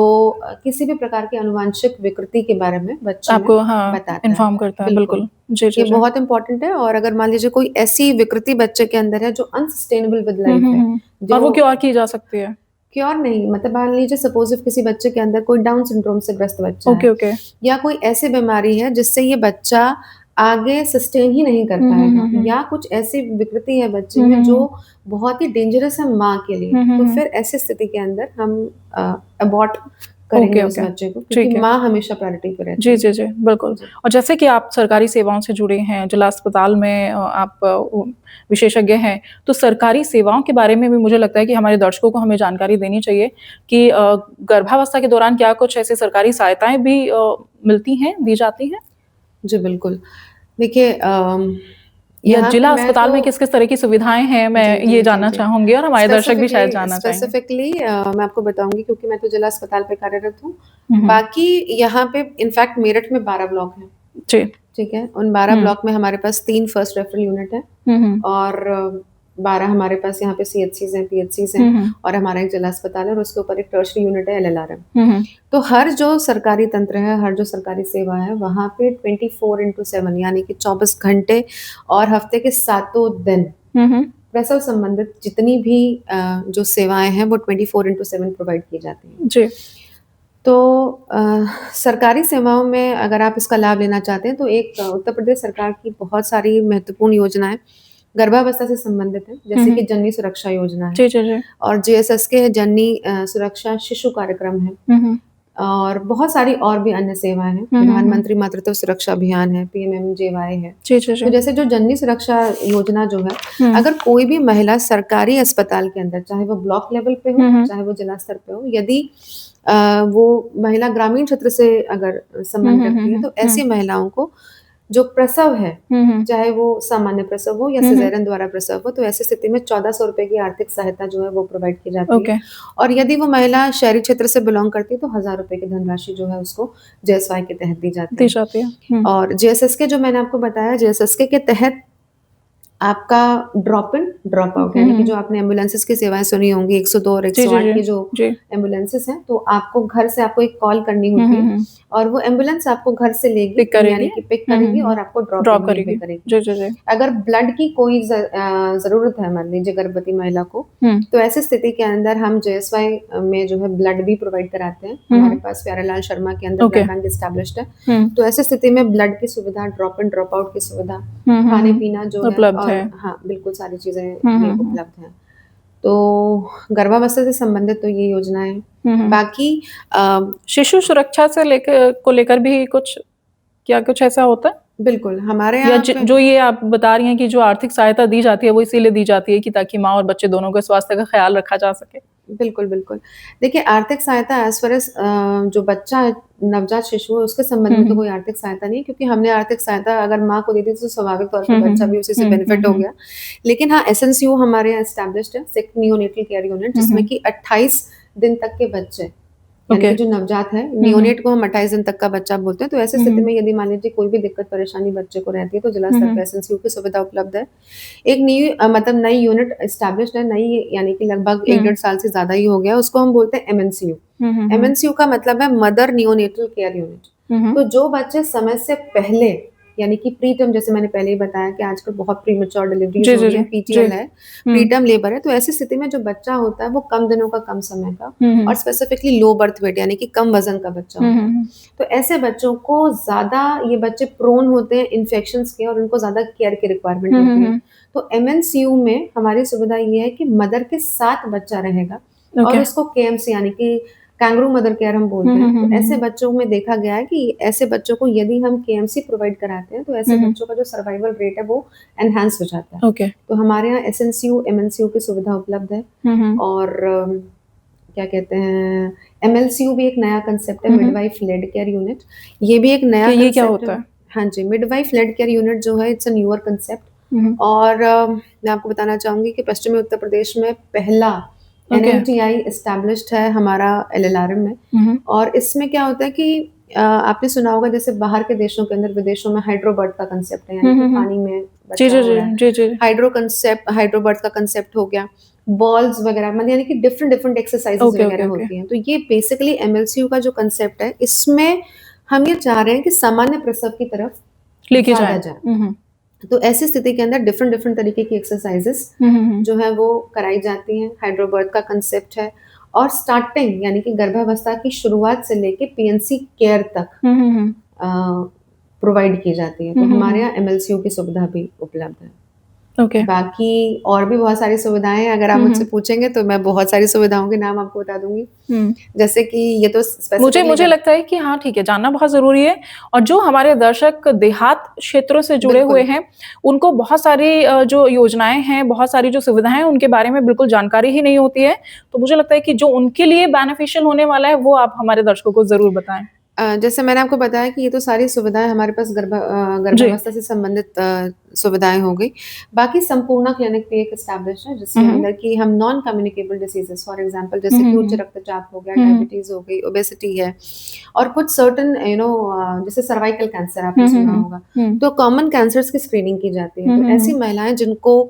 किसी भी प्रकार की आनुवांशिक विकृति के बारे में बच्चे आपको बताता इन्फॉर्म करता है। बिल्कुल ये बहुत इंपॉर्टेंट है। और अगर मान लीजिए कोई ऐसी विकृति बच्चे के अंदर है जो अनसस्टेनेबल विद लाइफ है, और वो क्योर की जा सकती है, क्योर नहीं, मतलब मान लीजिए सपोज किसी बच्चे के अंदर कोई डाउन सिंड्रोम से ग्रस्त बच्चा है या कोई ऐसी बीमारी है जिससे ये बच्चा आगे सस्टेन ही नहीं कर पाएगा, या कुछ ऐसी विकृति है बच्चे में जो बहुत ही डेंजरस है माँ के लिए, तो फिर ऐसी स्थिति के अंदर हम अबॉर्ट करेंगे उस बच्चे को, क्योंकि माँ हमेशा प्रायोरिटी पे रहती है। जी बिल्कुल। और जैसे कि आप सरकारी सेवाओं से जुड़े हैं, जिला अस्पताल में आप विशेषज्ञ हैं, तो सरकारी सेवाओं के बारे में भी मुझे लगता है कि हमारे दर्शकों को हमें जानकारी देनी चाहिए कि गर्भावस्था के दौरान क्या कुछ ऐसी सरकारी सहायताएं भी मिलती हैं, दी जाती हैं? जी बिल्कुल। देखिए या यहाँ पे जिला मैं अस्पताल में तो किस-किस तरह की सुविधाएँ हैं, मैं जी, जी, ये जी, जानना जी। चाहूँगी और हमारे दर्शक भी शायद जानना चाहेंगे। स्पेसिफिकली मैं आपको बताऊँगी क्योंकि मैं तो जिला अस्पताल पे कार्यरत हूँ। हुँ, हुँ। बाकी यहाँ पे इनफैक्ट मेरठ में 12 ब्लॉक हैं, जी। ठीक है? उन 12 हुँ। ब्लॉक में हमारे पास 3 फर्स्ट रेफरल यूनिट हैं हुँ, हुँ। और 12 हमारे पास यहाँ पे सीएचसीज़ हैं, पीएचसीज़ हैं हुँ, हुँ। और हमारा एक जिला अस्पताल है और उसके ऊपर एक टर्शरी यूनिट है एलएलआरएम। हुँ, हुँ। तो हर जो सरकारी तंत्र है, हर जो सरकारी सेवा है, वहाँ पे 24/7 यानी कि 24 घंटे और हफ्ते के 7 दिन हुँ, हुँ। प्रसव संबंधित जितनी भी जो सेवाएँ हैं वो 24/7 प्रोवाइड की जाती हैं। जी। तो सरकारी सेवाओं में अगर आप इसका लाभ लेना चाहते हैं तो एक उत्तर प्रदेश सरकार की बहुत सारी महत्वपूर्ण योजनाएँ गर्भावस्था से संबंधित हैं, हुँ, जैसे कि हुँ। जननी सुरक्षा योजना है जी, जी, जी। और जीएसएसके जननी सुरक्षा शिशु कार्यक्रम है। हुँ, हुँ। और बहुत सारी और भी अन्य सेवाएँ हैं। हुँ, हुँ, हुँ। प्रधानमंत्री मातृत्व सुरक्षा अभियान है, पीएमएमजेवाई है। जी, जी, जी। तो जैसे जो जननी सुरक्षा योजना जो है, हुँ। अगर कोई भी महिला सरकारी अस्पताल के अंदर, चाहे वो ब्लॉक लेवल पे हो, हुँ, हुँ। चाहे वो जिला स्तर पे हो, यदि वो महिला ग्रामीण क्षेत्र से अगर हुँ, संबंध हुँ, हुँ, रखती है, हुँ। तो हुँ। ऐसी महिलाओं को जो प्रसव है, हुँ, हुँ। चाहे वो सामान्य प्रसव हो या हुँ, हुँ। सिज़ेरियन द्वारा प्रसव हो, तो ऐसी स्थिति में 1400 रुपए की आर्थिक सहायता जो है वो प्रोवाइड की जाती है। ओके। और यदि वो महिला शहरी क्षेत्र से बिलॉन्ग करती है, तो 1000 रुपए की धनराशि जो है उसको जेएसवाई के तहत दी जाती दी है। जाती है। हुँ। और जेएसएसके जो मैंने आपको बताया, जेएसएसके के तहत आपका ड्रॉप इन, ड्रॉप आउट हुँ, यानी कि हुँ। जो आपने एम्बुलेंसेस की सेवाएँ सुनी होंगी 102 और जी, जी, 108 जी। की जो जी। एम्बुलेंसेस हैं, तो आपको घर से आपको एक कॉल करनी हुँ, होती हुँ, है हुँ। और वो एम्बुलेंस आपको घर से लेगी पिक करेगी। यानी कि पिक हुँ, हुँ, करेगी हुँ। और आपको ड्रॉप इन ड्रॉप वहीं पे करेगी। करेगी। जी, जी, जी। अगर ब्लड की कोई ज़रूरत है मान लीजिए गर्भवती महिला को, हुँ। तो ऐसी स्थिति के अंदर हम जेएसवाई में जो है ब्लड भी प्रोवाइड कराते हैं। हुँ, हमारे हुँ। पास प्यारेलाल शर्मा के अंदर ओके। ब्लड बैंक एस्टेब्लिश्ड है। हुँ। तो ऐसी स्थिति में ब्लड की सुविधा, ड्रॉप इन, ड्रॉप आउट की सुविधा, हुँ, हुँ, खाने-पीना जो हुँ। है उपलब्ध है। और हाँ, बिल्कुल सारी चीज़ें हुँ, ये हुँ, हुँ। उपलब्ध हैं। तो गर्भावस्था से संबंधित तो ये योजनाएँ हैं। हुँ, हुँ। बाकी अ, शिशु सुरक्षा से लेकर भी कुछ क्या कुछ ऐसा होता है? बिल्कुल हमारे या यहाँ ज पे जो ये आप बता रही हैं कि जो आर्थिक सहायता दी जाती है, वो इसीलिए दी जाती है कि ताकि माँ और बच्चे दोनों के स्वास्थ्य का ख़्याल रखा जा सके? बिल्कुल, बिल्कुल। देखिए आर्थिक सहायता एज़ फ़ार एज़ जो बच्चा है, नवजात शिशु है, उसके संबंध हुँ, में तो हुँ। कोई आर्थिक सहायता नहीं है क्योंकि हमने आर्थिक सहायता अगर माँ को दे दी तो स्वाभाविक तौर पे हुँ, हुँ, बच्चा हुँ। भी उसी से हुँ, हुँ, बेनिफिट हो हुँ। गया। लेकिन हाँ, एसएनसीयू हमारे यहाँ एस्टेब्लिश्ड है, सेक्ट नियोनेटल केयर यूनिट हुँ, जिसमें हुँ। कि 28 दिन तक के बच्चे यानी ओके। कि जो नवजात है, हुँ, हुँ। नियोनेट को हम 28 दिन तक का बच्चा बोलते हैं, तो ऐसी हुँ, स्थिति हुँ। में यदि मान लीजिए कोई भी दिक्कत परेशानी बच्चे को रहती है, तो जिला हुँ, स्तर पे हुँ। एसएनसीयू की सुविधा उपलब्ध है। एक मतलब नई यूनिट एस्टेब्लिश्ड है, नई यानी कि लगभग 1 हुँ। डेढ़ साल से ज़्यादा ही हो गया, उसको हम बोलते हैं एमएनसीयू। हुँ, हुँ, हुँ। एमएनसीयू का मतलब है मदर नियोनेटल केयर यूनिट। हुँ, हुँ। तो जो बच्चे समय से पहले यानी कि प्री टर्म जैसे मैंने पहले ही बताया कि आजकल बहुत प्रीमैच्योर डिलीवरीज़ जी, हो जी, रही जी। हैं, जी। पीटीएल है, हुँ। प्री टर्म लेबर है, तो ऐसी स्थिति में जो बच्चा होता है वो कम दिनों का, कम समय का हुँ, हुँ। और स्पेसिफिकली लो बर्थ वेट यानी कि कम वज़न का बच्चा हुँ, होता हुँ, है। हुँ। तो ऐसे बच्चों को ज़्यादा ये बच्चे प्रोन होते हैं इन्फेक्शंस के और उनको ज़्यादा केयर की रिक्वायरमेंट हुँ, हुँ, होती है। हुँ। तो एमएनसीयू में हमारी सुविधा ये है कि मदर के साथ बच्चा रहेगा और ओके। उसको केएमसी यानी कि कैंगरू मदर केयर हम हुँ, बोलते हुँ, हैं। हुँ, तो हुँ, ऐसे हुँ। बच्चों में देखा गया है कि ऐसे बच्चों को यदि हम केएमसी प्रोवाइड कराते हैं, तो ऐसे हुँ, हुँ। बच्चों का जो सर्वाइवल रेट है वो एनहांस हो जाता है। ओके। तो हमारे यहाँ एसएनसीयू, एमएनसीयू की सुविधा उपलब्ध है हुँ, हुँ। और क्या कहते हैं एमएलसीयू भी एक नया कांसेप्ट है हुँ, hmm. Midwife led care unit. ये भी एक नया ये क्या कांसेप्ट होता है। है? हाँ जी, मिडवाइफ लेड केयर यूनिट जो है इट्स अ न्यूअर कांसेप्ट हुँ, हुँ। और मैं आपको बताना चाहूँगी कि पश्चिमी उत्तर प्रदेश में पहला ओके। एनएमटीआई एस्टेब्लिश्ड है हमारा एलएलआरएम में हुँ, हुँ। और इसमें क्या होता है कि आपने सुना होगा जैसे बाहर के देशों के अंदर विदेशों में हाइड्रोबर्थ का कांसेप्ट है यानी हुँ, कि हुँ, हुँ। पानी में जी, बच्चा जी, हो जी। रहा है। जी, जी। हाइड्रोबर्थ का कांसेप्ट हो गया, बॉल्स वगैरह मतलब यानी कि different different exercises okay, okay, वगैरह ओके। होती हैं। तो ये बेसिकली एमएलसीयू का जो कांसेप्ट है इसमें हम ये चाह रहे हैं कि सामान्य प्रसव की तरफ लेके ज़्यादा जाएँ। जाए। हुँ, हुँ। तो ऐसी स्थिति के अंदर डिफरेंट डिफरेंट तरीके की एक्सरसाइजेज़ हुँ, हुँ, हुँ। जो है वो कराई जाती हैं। हाइड्रोबर्थ का कांसेप्ट है और स्टार्टिंग यानी कि गर्भावस्था की शुरुआत से लेके पीएनसी केयर तक हुँ, हुँ, हुँ। अ, प्रोवाइड की जाती है। तो हुँ, हुँ, हमारे हुँ। यहाँ एमएलसीयू की सुविधा भी उपलब्ध है। ओके। बाकी और भी बहुत सारी सुविधाएँ हैं, अगर आप हुँ, मुझसे हुँ। पूछेंगे तो मैं बहुत सारी सुविधाओं के नाम आपको बता दूँगी। हुँ। जैसे कि ये तो मुझे स्पेसिफिकली मुझे लगता है कि हाँ, ठीक है, जानना बहुत ज़रूरी है और जो हमारे दर्शक देहात क्षेत्रों से जुड़े हुए बिल्कुल। हैं, उनको बहुत सारी जो योजनाएँ हैं, बहुत सारी जो सुविधाएँ हैं, उनके बारे में बिल्कुल जानकारी ही नहीं होती है। तो मुझे लगता है कि जो उनके लिए बेनिफिशियल होने वाला है, वो आप हमारे दर्शकों को ज़रूर बताएँ। जैसे मैंने आपको बताया कि ये तो सारी सुविधाएँ हमारे पास जी। गर्भावस्था से संबंधित सुविधाएँ हो गई। बाकी संपूर्णा क्लिनिक भी एक एस्टेब्लिश्ड है जिसके हुँ, हुँ। अंदर कि हम non communicable diseases for example hmm, जैसे हुँ, कि उच्च हुँ। रक्तचाप हो गया, हुँ, हुँ। डायबिटीज़ हो गई, ओबेसिटी है और कुछ सर्टेन जैसे सर्वाइकल कैंसर आपने हुँ, हुँ, सुना हुँ। होगा। हुँ। तो कॉमन कैंसर्स की स्क्रीनिंग की जाती है। हुँ, तो हुँ, ऐसी हुँ। महिलाएँ जिनको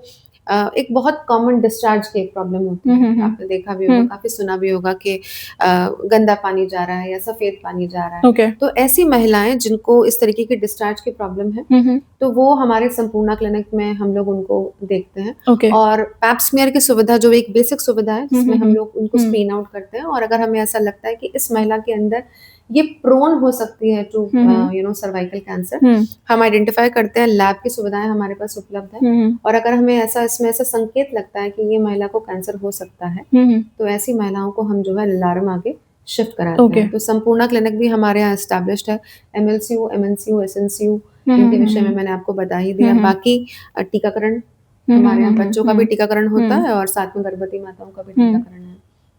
एक बहुत कॉमन डिस्चार्ज की एक प्रॉब्लम होती हुँ, है। हुँ, हुँ। आपने देखा भी होगा, हुँ। काफ़ी सुना भी होगा कि गंदा पानी जा रहा है या सफ़ेद पानी जा रहा है। ओके। तो ऐसी महिलाएँ जिनको इस तरीके की डिस्चार्ज की प्रॉब्लम है, हुँ, हुँ। तो वो हमारे संपूर्णा क्लिनिक में हम लोग उनको देखते हैं ओके। और पैप स्मीयर की सुविधा जो एक बेसिक सुविधा है हुँ, जिसमें हुँ, हम हुँ। लोग उनको हुँ। स्क्रीन आउट करते हैं और अगर हमें ऐसा लगता है कि इस महिला के अंदर ये प्रोन हो सकती है to hmm, hmm. Cervical cancer, hmm. हम आइडेंटिफ़ाई करते हैं, लैब की सुविधाएँ हमारे पास उपलब्ध है हुँ, हुँ। और अगर हमें इसमें ऐसा संकेत लगता है कि ये महिला को कैंसर हो सकता है, हुँ, हुँ। तो ऐसी महिलाओं को हम जो है ललारम आगे शिफ्ट कराते ओके। हैं। तो संपूर्णा क्लिनिक भी हमारे यहाँ एस्टेब्लिश्ड है। एमएलसीयू, एमएनसीयू, एसएनसीयू हुँ, हुँ, इनके हुँ, विषय में हुँ। मैंने आपको बता ही हुँ, दिया। हुँ। बाकी टीकाकरण हुँ, हुँ, हमारे हुँ, यहाँ हुँ, बच्चों का भी हुँ। टीकाकरण होता हुँ। है और साथ में गर्भवती माताओं का भी हुँ। टीकाकरण है।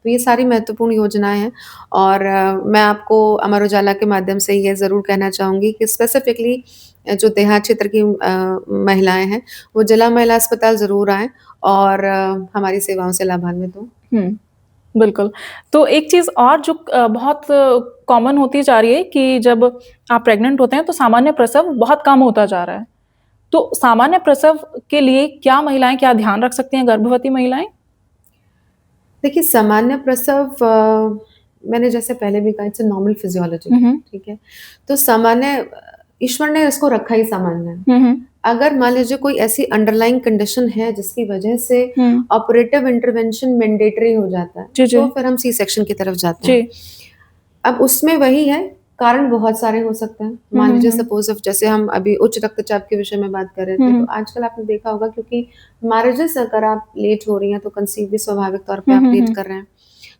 तो ये सारी महत्वपूर्ण योजनाएँ हैं और मैं आपको अमर उजाला के माध्यम से ये ज़रूर कहना चाहूँगी कि स्पेसिफ़िकली जो देहात क्षेत्र की महिलाएँ हैं, वो जिला महिला अस्पताल ज़रूर आएँ और हमारी सेवाओं से लाभान्वित हों। हुँ। बिल्कुल। तो एक चीज़ और जो बहुत कॉमन होती जा रही है कि जब आप प्रेग्नेंट होते हैं तो सामान्य प्रसव बहुत कम होता जा रहा है। तो सामान्य प्रसव के लिए क्या महिलाएँ क्या ध्यान रख सकती हैं गर्भवती महिलाएँ? देखिए, सामान्य प्रसव मैंने जैसे पहले भी कहा इट्स अ नॉर्मल फिज़ियोलॉजी, हुँ, हुँ। ठीक है? तो सामान्य ईश्वर ने इसको रखा ही सामान्य है। हुँ, हुँ। अगर मान लीजिए कोई ऐसी अंडरलाइंग कंडीशन है जिसकी वजह से हुँ। ऑपरेटिव इंटरवेंशन मैंडेटरी हो जाता है, जी, तो जी। फिर हम सी सेक्शन की तरफ जाते जी। हैं। अब उसमें वही है, कारण बहुत सारे हो सकते हैं। हुँ, मान हुँ, लीजिए हुँ। सपोज़ इफ जैसे हम अभी उच्च रक्तचाप के विषय में बात कर रहे हुँ, थे, तो हुँ। आजकल आपने देखा होगा क्योंकि मैरेजेज़ अगर आप लेट हो रही हैं, तो कंसीव भी स्वाभाविक तौर पे हुँ, आप हुँ, लेट हुँ। कर रहे हैं।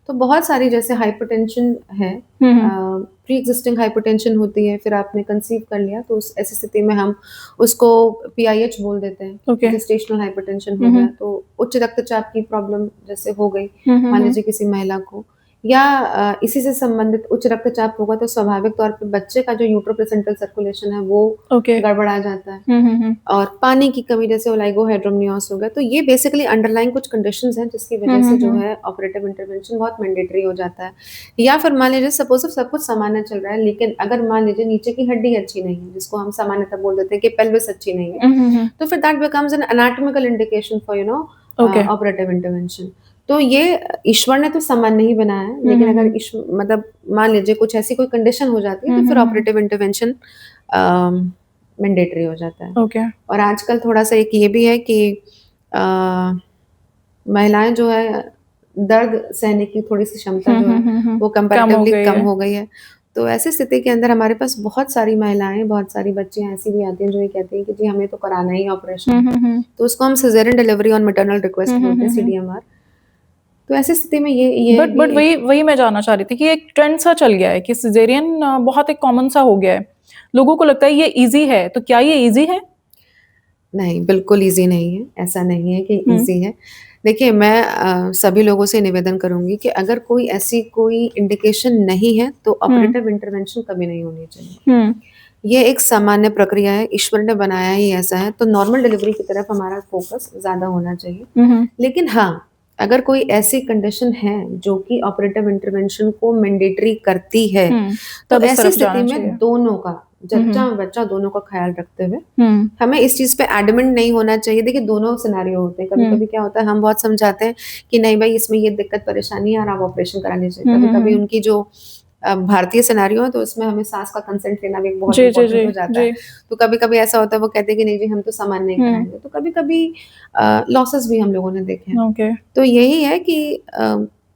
तो बहुत सारी जैसे हाइपरटेंशन है हुँ, हुँ। प्री एक्जिस्टिंग हाइपरटेंशन होती है, फिर आपने कंसीव कर लिया, तो उस ऐसी स्थिति में हम उसको पीआईएच बोल देते हैं, ओके। जेस्टेशनल हाइपरटेंशन हुँ, हो हुँ। गया, तो उच्च रक्तचाप की प्रॉब्लम जैसे हो गई, हुँ, हुँ, मान हुँ। लीजिए किसी महिला को या इसी से संबंधित उच्च रक्तचाप होगा तो स्वाभाविक तौर पे बच्चे का जो यूट्रोप्लेसेंटल सर्कुलेशन है वो ओके। गड़बड़ा जाता है। हुँ, हुँ, हुँ। और पानी की कमी जैसे ओलाइगोहाइड्रोमनियोस हो गया, तो ये बेसिकली अंडरलाइंग कुछ कंडीशंस हैं जिसकी हुँ, वजह से हुँ, जो हुँ। है ऑपरेटिव इंटरवेंशन बहुत मैंडेटरी हो जाता है। या फिर मान लीजिए सपोज़ सब कुछ सामान्य चल रहा है, लेकिन अगर मान लीजिए नीचे की हड्डी अच्छी नहीं है, जिसको हम सामान्यतः बोल देते हैं कि पेल्विस अच्छी नहीं है, हुँ, हुँ, हुँ। तो फिर that becomes N anatomical indication for okay. Operative intervention. तो ये ईश्वर ने तो सामान्य ही बनाया है, हुँ, लेकिन हुँ, अगर हुँ। मतलब मान लीजिए कुछ ऐसी कोई कंडीशन हो जाती है, हुँ, तो हुँ, फिर हुँ। ऑपरेटिव इंटरवेंशन अ, मैंडेटरी हो जाता है। ओके। और आजकल थोड़ा-सा एक ये भी है कि अ, महिलाएँ जो है दर्द सहने की थोड़ी-सी क्षमता हुँ, जो हुँ, है, हुँ, हुँ। वो कम हो कंपैरेटिवली गई कम है। हो गई है। तो ऐसी स्थिति के अंदर हमारे पास बहुत सारी महिलाएँ, बहुत सारी बच्चियाँ ऐसी भी आती हैं जो ये कहती हैं कि जी हमें तो कराना ही ऑपरेशन हुँ, है। हुँ, हुँ। तो उसको हम सिज़ेरियन डिलीवरी ऑन मैटरनल हुँ, रिक्वेस्ट हुँ, बोलते हैं हुँ, हुँ। सीडीएमआर। तो ऐसी स्थिति में ये भी बट एक वही वही मैं जानना चाह रही थी कि एक ट्रेंड सा चल गया है कि सिज़ेरियन बहुत एक कॉमन सा हो गया है। लोगों को लगता है ये ईज़ी है, तो क्या ये ईज़ी है? नहीं, बिल्कुल ईज़ी नहीं है, ऐसा नहीं है कि हुँ। ईज़ी है। देखिए मैं सभी लोगों से निवेदन करूँगी कि अगर कोई इंडिकेशन नहीं है, तो हुँ। ऑपरेटिव इंटरवेंशन कभी नहीं होनी चाहिए। हुँ। ये एक सामान्य प्रक्रिया है, ईश्वर ने बनाया ही ऐसा है, तो नॉर्मल डिलीवरी की तरफ हमारा फ़ोकस ज़्यादा होना चाहिए। हुँ, हुँ। लेकिन हाँ, अगर कोई ऐसी कंडीशन है जो कि ऑपरेटिव इंटरवेंशन को मैंडेटरी करती है, हुँ। तो तब इस ऐसी तरफ स्थिति जाना में चाहिए। दोनों का, हुँ, हुँ। जच्चा-बच्चा दोनों का ख़्याल रखते हुए हुँ। हमें इस चीज़ पे एडमेंट नहीं होना चाहिए। देखिए दोनों सिनेरियो होते हैं, हुँ। कभी-कभी क्या होता है हम बहुत समझाते हैं कि नहीं भई इसमें ये दिक्कत परेशानी है और आप ऑपरेशन करा लीजिए। हुँ, हुँ, कभी-कभी हुँ। उनकी जो भारतीय सिनेरियो है तो उसमें हमें सास का कंसेंट लेना भी बहुत जी, जी, इम्पोर्टेंट जी, हो जाता है। जी। तो कभी-कभी ऐसा होता है वो कहते हैं कि नहीं जी हम तो सामान नहीं हुँ। कराएँगे। तो कभी-कभी लॉसेस भी हम लोगों ने देखे हैं। ओके। तो यही है कि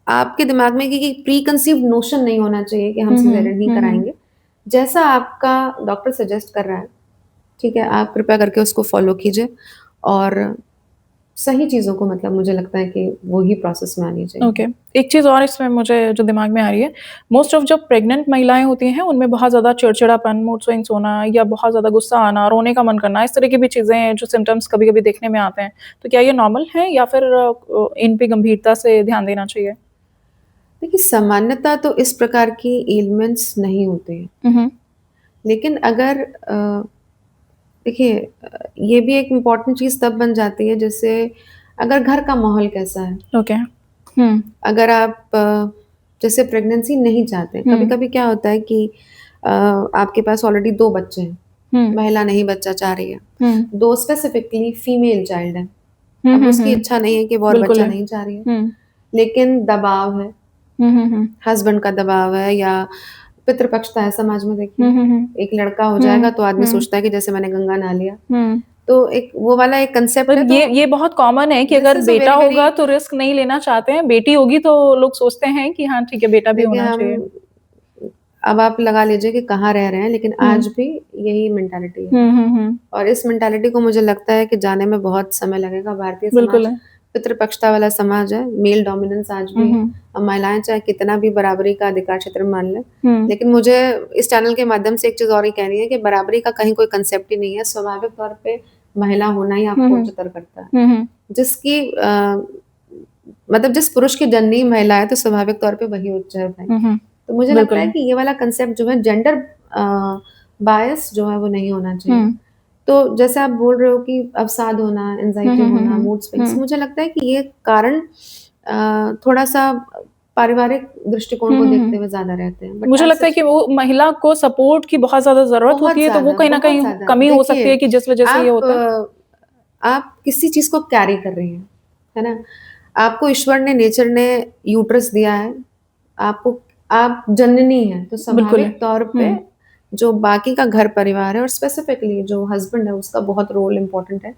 आपके दिमाग में कि प्री कंसीव्ड नोशन नहीं होना चाहिए कि हम हुँ, हुँ। सिज़ेरियन ही हुँ, हुँ। कराएँगे। जैसा आपका डॉक्टर सजेस्ट कर रहा है, ठीक है, आप कृपया करके उसको फ़ॉलो कीजिए और सही चीज़ों को मतलब मुझे लगता है कि वो ही प्रोसेस में आनी चाहिए। ओके। एक चीज़ और इसमें मुझे जो दिमाग में आ रही है, मोस्ट ऑफ जो प्रेग्नेंट महिलाएँ होती हैं, उनमें बहुत ज़्यादा चिड़चिड़ापन, मूड स्विंग्स होना या बहुत ज़्यादा गुस्सा आना, रोने का मन करना, इस तरह की भी चीज़ें जो सिम्पटम्स कभी-कभी देखने में आते हैं। तो क्या ये नॉर्मल है या फिर इन पे गंभीरता से ध्यान देना चाहिए? देखिए, सामान्यतः तो इस प्रकार की एलिमेंट्स नहीं होते हैं, लेकिन अगर देखिए, ये भी एक इम्पॉर्टेंट चीज़ तब बन जाती है जैसे अगर घर का माहौल कैसा है। ओके। हम्म। अगर आप जैसे प्रेगनेंसी नहीं चाहते हैं, कभी-कभी क्या होता है कि आपके पास ऑलरेडी 2 बच्चे हैं, हम्म। महिला नहीं बच्चा चाह रही है, हम्म। 2 स्पेसिफिकली फीमेल चाइल्ड हैं। अब हम्म। उसकी इच्छा नहीं है कि वो और बिल्कुल बच्चा है। नहीं चाह रही है, हम्म। लेकिन दबाव है, हम्म। हस्बैंड का दबाव है या पितृपक्षता है समाज में देखिए। हम्म। एक लड़का हो हम्म। जाएगा तो आदमी हम्म। सोचता है कि जैसे मैंने गंगा नहा लिया। हम्म। तो एक वो वाला एक कांसेप्ट पर है, तो ये बहुत कॉमन है कि दिस अगर इज़ अ बेटा वेरी वेरी होगा तो रिस्क नहीं लेना चाहते हैं, बेटी होगी तो लोग सोचते हैं कि हाँ ठीक है बेटा भी देखिए होना चाहिए। हम अब आप लगा लीजिए कि कहाँ रह रहे हैं, लेकिन आज भी यही मेंटालिटी है। हम्म। और इस मेंटालिटी को मुझे लगता है कि जाने में बहुत समय लगेगा। भारतीय बिल्कुल समाज है। पितृपक्षता वाला समाज है, मेल डोमिनेंस आज भी है। अब महिलाएं चाहे कितना भी बराबरी का अधिकार क्षेत्र मान लें, लेकिन मुझे इस चैनल के माध्यम से एक चीज़ और ही कहनी है कि बराबरी का कहीं कोई कंसेप्ट ही नहीं है। स्वाभाविक तौर पे महिला होना ही आपको उच्चतर करता है। जिसकी मतलब जिस पुरुष की जननी महिला है तो स्वाभाविक तौर पे वही उच्च है भाई। तो मुझे लगता बिल्कुल है है। कि ये वाला कंसेप्ट जो है जेंडर बायस जो है वो नहीं होना चाहिए। तो जैसे आप बोल रहे हो कि अवसाद होना, एंजाइटी होना, मूड स्विंग्स, मुझे लगता है कि ये कारण थोड़ा-सा पारिवारिक दृष्टिकोण को देखते हुए ज़्यादा रहते हैं। बट मुझे एज़ लगता है सच कि वो महिला को सपोर्ट की बहुत ज़्यादा ज़रूरत होती है, तो वो कहीं न बहुत कहीं ज़्यादा। कमी हो सकती देखिए, है कि जिस वज़ह से ये होता है। आप किसी चीज़ को कैरी कर रही हैं, है ना? आपको ईश्वर ने, नेचर ने यूट्रस दिया है, आपको आप जननी हैं, तो बिल्कुल है। स्वाभाविक तौर पे जो बाकी का घर परिवार है और स्पेसिफिकली जो हस्बैंड है, उसका बहुत रोल इम्पोर्टेंट है।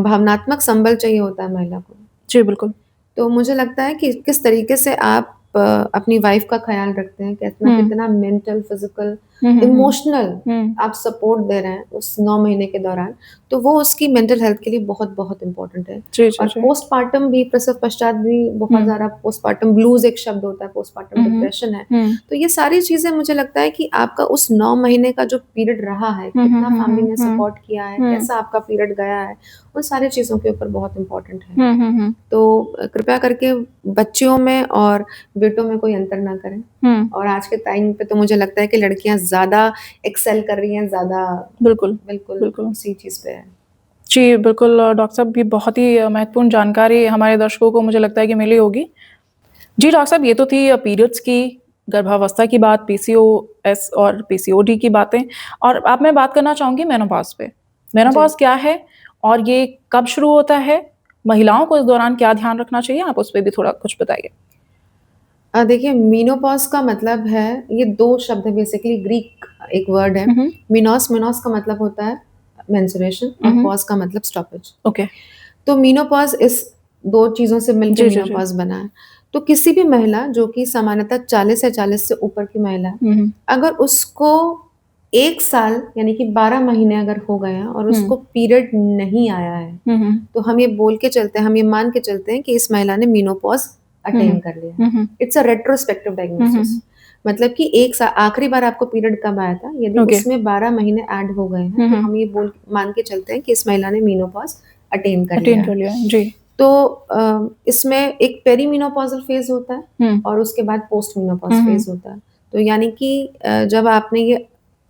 भावनात्मक संबल चाहिए होता है महिला को। जी, बिल्कुल। तो मुझे लगता है कि किस तरीके से आप अपनी वाइफ का ख्याल रखते हैं, कितना मेंटल, फिजिकल, इमोशनल आप सपोर्ट दे रहे हैं उस 9 महीने के दौरान, तो वो उसकी मेंटल हेल्थ के लिए बहुत-बहुत इम्पोर्टेंट है। जी, जी, और जी। पोस्टपार्टम भी, प्रसव पश्चात भी बहुत ज़्यादा पोस्टपार्टम ब्लूज़ एक शब्द होता है, पोस्टपार्टम डिप्रेशन है। तो ये सारी चीज़ें मुझे लगता है कि आपका उस 9 महीने का जो पीरियड रहा है, कितना फैमिली ने सपोर्ट किया है, कैसा आपका पीरियड गया है, उन सारी चीज़ों के ऊपर बहुत इम्पोर्टेंट है। तो कृपया करके बच्चियों में और बेटों में कोई अंतर ना करें। और आज के टाइम पे तो मुझे लगता है कि लड़कियां ज़्यादा एक्सेल कर रही हैं, ज़्यादा बिल्कुल, बिल्कुल बिल्कुल। उसी चीज़ पे है। जी, बिल्कुल डॉक्टर साहब ये बहुत ही महत्वपूर्ण जानकारी हमारे दर्शकों को मुझे लगता है कि मिली होगी। जी, डॉक्टर साहब ये तो थी पीरियड्स की, गर्भावस्था की बात, पीसीओएस और पीसीओडी की बातें, और अब मैं बात करना चाहूँगी मेनोपॉज़ पे। मेनोपॉज़ क्या है और ये कब शुरू होता है? महिलाओं को इस दौरान क्या ध्यान रखना चाहिए? आप उस पे भी थोड़ा कुछ बताइए। देखिए, मेनोपॉज़ का मतलब है, ये 2 शब्द है, बेसिकली ग्रीक एक वर्ड है। मेनोस का मतलब होता है मेंस्ट्रुएशन और पॉज़ का मतलब स्टॉपेज। ओके। तो मेनोपॉज़ इस 2 चीज़ों से मिलके जी, जी, जी। मेनोपॉज़ बना है। तो किसी भी महिला जो कि सामान्यतः 40 या 40 से ऊपर की महिला है, अगर उसको 1 साल यानी कि 12 महीने अगर हो गए हैं और उसको पीरियड नहीं आया है, तो हम ये बोल के चलते हैं, हम ये मान के चलते हैं कि इस महिला ने मेनोपॉज़ अटेन कर लिया है। It's a retrospective diagnosis. मतलब कि एक सा आखिरी बार आपको पीरियड कब आया था? यदि ओके। उसमें 12 महीने ऐड हो गए हैं, तो हम ये मान के चलते हैं कि इस महिला ने मेनोपॉज़ अटेन कर लिया अटेन है। कर लिया है, जी। तो इसमें एक पेरीमेनोपॉज़ल फ़ेज़ होता है और उसके बाद पोस्टमेनोपॉज़ फ़ेज़ होता है। तो यानी कि जब आपने ये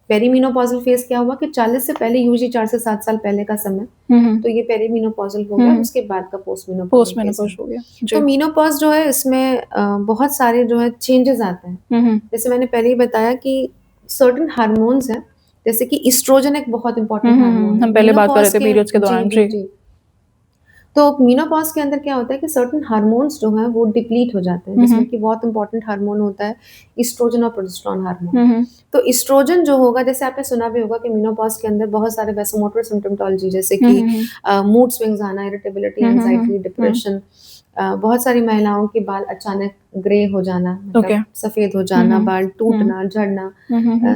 पेरीमेनोपॉज़ल फ़ेज़ क्या हुआ कि 40 से पहले, यूजुअली 4 से 7 साल पहले का समय, तो ये पेरीमेनोपॉज़ल हो गया, उसके बाद का पोस्टमेनोपॉज़ल फ़ेज़ पोस्टमेनोपॉज़ है। हो गया। तो जी। मेनोपॉज़ जो है इसमें बहुत सारे जो है चेंजेज़ आते हैं। जैसे मैंने पहले ही बताया कि सर्टेन हार्मोन्स हैं, जैसे कि एस्ट्रोजन एक बहुत इम्पोर्टेंट हार्मोन है। हम पहले बात कर रहे मेनोपॉज़ थे के पीरियड्स के जी, दौरान। जी, जी। जी। तो मेनोपॉज़ के अंदर क्या होता है कि सर्टेन हार्मोन्स जो हैं वो डिप्लीट हो जाते हैं, जिसमें कि बहुत इम्पोर्टेंट हार्मोन होता है एस्ट्रोजन और प्रोजेस्टेरोन हार्मोन। तो एस्ट्रोजन जो होगा, जैसे आपने सुना भी होगा कि मेनोपॉज़ के अंदर बहुत सारे वैसोमोटर सिम्पटोमोलॉजी, जैसे कि मूड स्विंग्स आना, इरिटेबिलिटी, एंग्जायटी, डिप्रेशन, बहुत सारी महिलाओं के बाल अचानक ग्रे हो जाना, मतलब सफ़ेद हो जाना, बाल टूटना, झड़ना,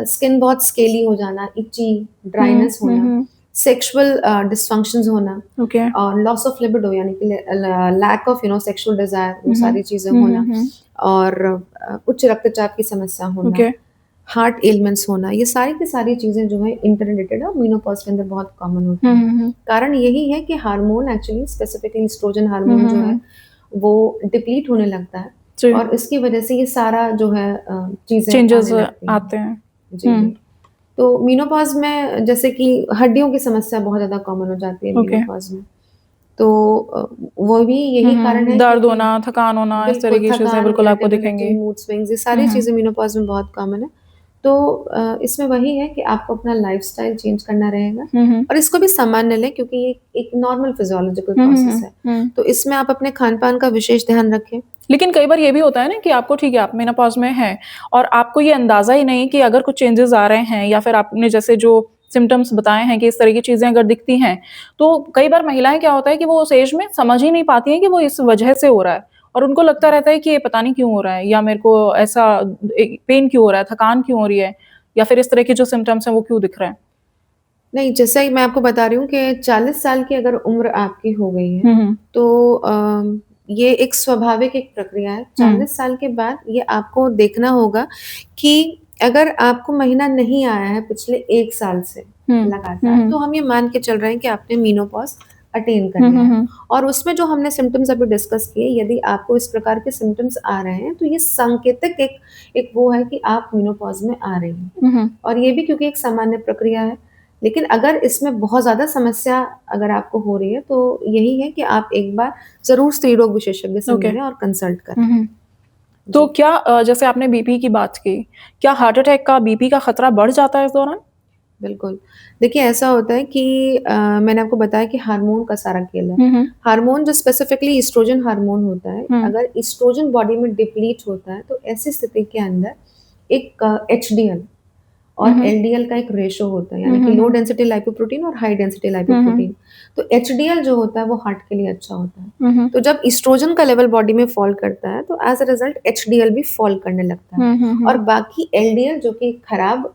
स्किन बहुत स्केली हो जाना, इची, ड्राइनेस होना, सेक्सुअल डिसफंक्शंस होना, और लॉस ऑफ लिबिडो यानी कि लैक ऑफ सेक्सुअल डिज़ायर, वो सारी चीज़ें होना, और उच्च रक्तचाप की समस्या होना, हार्ट एलिमेंट्स होना, ये सारी की सारी चीज़ें जो है इंटर रिलेटेड है और मेनोपॉज़ के अंदर बहुत कॉमन होती हैं। कारण यही है कि hormone actually, specifically estrogen hormone जो है वो डिप्लीट होने लगता है, जी। और इसकी वजह से ये सारा जो है चीज़ें चेंजेस आने लगती हैं। आते हैं। जी, जी। तो मेनोपॉज़ में जैसे कि हड्डियों की समस्या बहुत ज़्यादा कॉमन हो जाती है ओके। मेनोपॉज़ में। तो वो भी यही कारण है दर्द क्योंकि होना, थकान होना, इस तरह बिल्कुल की चीज़ें थकान, बिल्कुल आपको इरिटेबिलिटी, दिखेंगी। मूड स्विंग्स, ये सारी चीज़ें मेनोपॉज़ में बहुत कॉमन है। तो इसमें वही है कि आपको अपना लाइफ़स्टाइल चेंज करना रहेगा हुँ, हुँ। और इसको भी सामान्य लें क्योंकि ये एक नॉर्मल फिज़ियोलॉजिकल हुँ, हुँ, प्रोसेस हुँ, है। हुँ। तो इसमें आप अपने खान-पान का विशेष ध्यान रखें। लेकिन कई बार ये भी होता है ना कि आपको ठीक है, आप मेनोपॉज़ में हैं और आपको ये अंदाज़ा ही नहीं कि अगर कुछ चेंजेज़ आ रहे हैं या फिर आपने जैसे जो सिम्पटम्स बताए हैं कि इस तरह की चीज़ें अगर दिखती हैं, तो कई बार महिलाएँ क्या होता है कि वो उस एज में समझ ही नहीं पाती हैं कि वो इस वजह से हो रहा है और उनको लगता रहता है कि ये पता नहीं क्यों हो रहा है या मेरे को ऐसा पेन क्यों हो रहा है, थकान क्यों हो रही है या फिर इस तरह के जो सिम्पटम्स हैं वो क्यों दिख रहे हैं? नहीं, जैसा ही मैं आपको बता रही हूँ कि 40 साल की अगर उम्र आपकी हो गई है, हुँ, हुँ। तो ये एक स्वाभाविक एक प्रक्रिया है। हुँ। 40 साल के बाद ये आपको देखना होगा कि अगर आपको महीना नहीं आया है पिछले 1 साल से हुँ। हुँ, लगातार, तो हुँ। हम ये मान के चल रहे हैं कि आपने मेनोपॉज़ अटेन कर हुँ, लिया हुँ, है। हुँ। और उसमें जो हमने सिम्पटम्स अभी डिस्कस किए, यदि आपको इस प्रकार के सिम्पटम्स आ रहे हैं, तो ये सांकेतिक एक एक वो है कि आप मेनोपॉज़ में आ रही हैं। हुँ, हुँ। और ये भी क्योंकि एक सामान्य प्रक्रिया है। लेकिन अगर इसमें बहुत ज़्यादा समस्या अगर आपको हो रही है, तो यही है कि आप एक बार ज़रूर स्त्री रोग विशेषज्ञ से ओके। मिलें और कंसल्ट करें। हुँ, हुँ। तो जी, क्या जैसे आपने बीपी की बात की, क्या हार्ट अटैक का बीपी का खतरा बढ़ जाता है इस दौरान? बिल्कुल। देखिए ऐसा होता है कि मैंने आपको बताया कि हार्मोन का सारा खेल है। हुँ, हुँ। हार्मोन जो स्पेसिफिकली एस्ट्रोजन हार्मोन होता है, हुँ। अगर एस्ट्रोजन बॉडी में डिप्लीट होता है, तो ऐसी स्थिति के अंदर एक एचडीएल हुँ, और हुँ। एलडीएल का एक रेशो होता है, हुँ, यानी कि हुँ, लो हुँ। डेंसिटी लाइपोप्रोटीन और हाई डेंसिटी हुँ, हुँ। लाइपोप्रोटीन। तो एचडीएल जो होता है वो हार्ट के लिए अच्छा होता है। हुँ, हुँ। तो जब एस्ट्रोजन का लेवल बॉडी में फॉल करता है तो एज़ अ रिज़ल्ट एचडीएल भी फॉल करने लगता है। हुँ, हुँ, और हुँ। बाकी एलडीएल जो कि खराब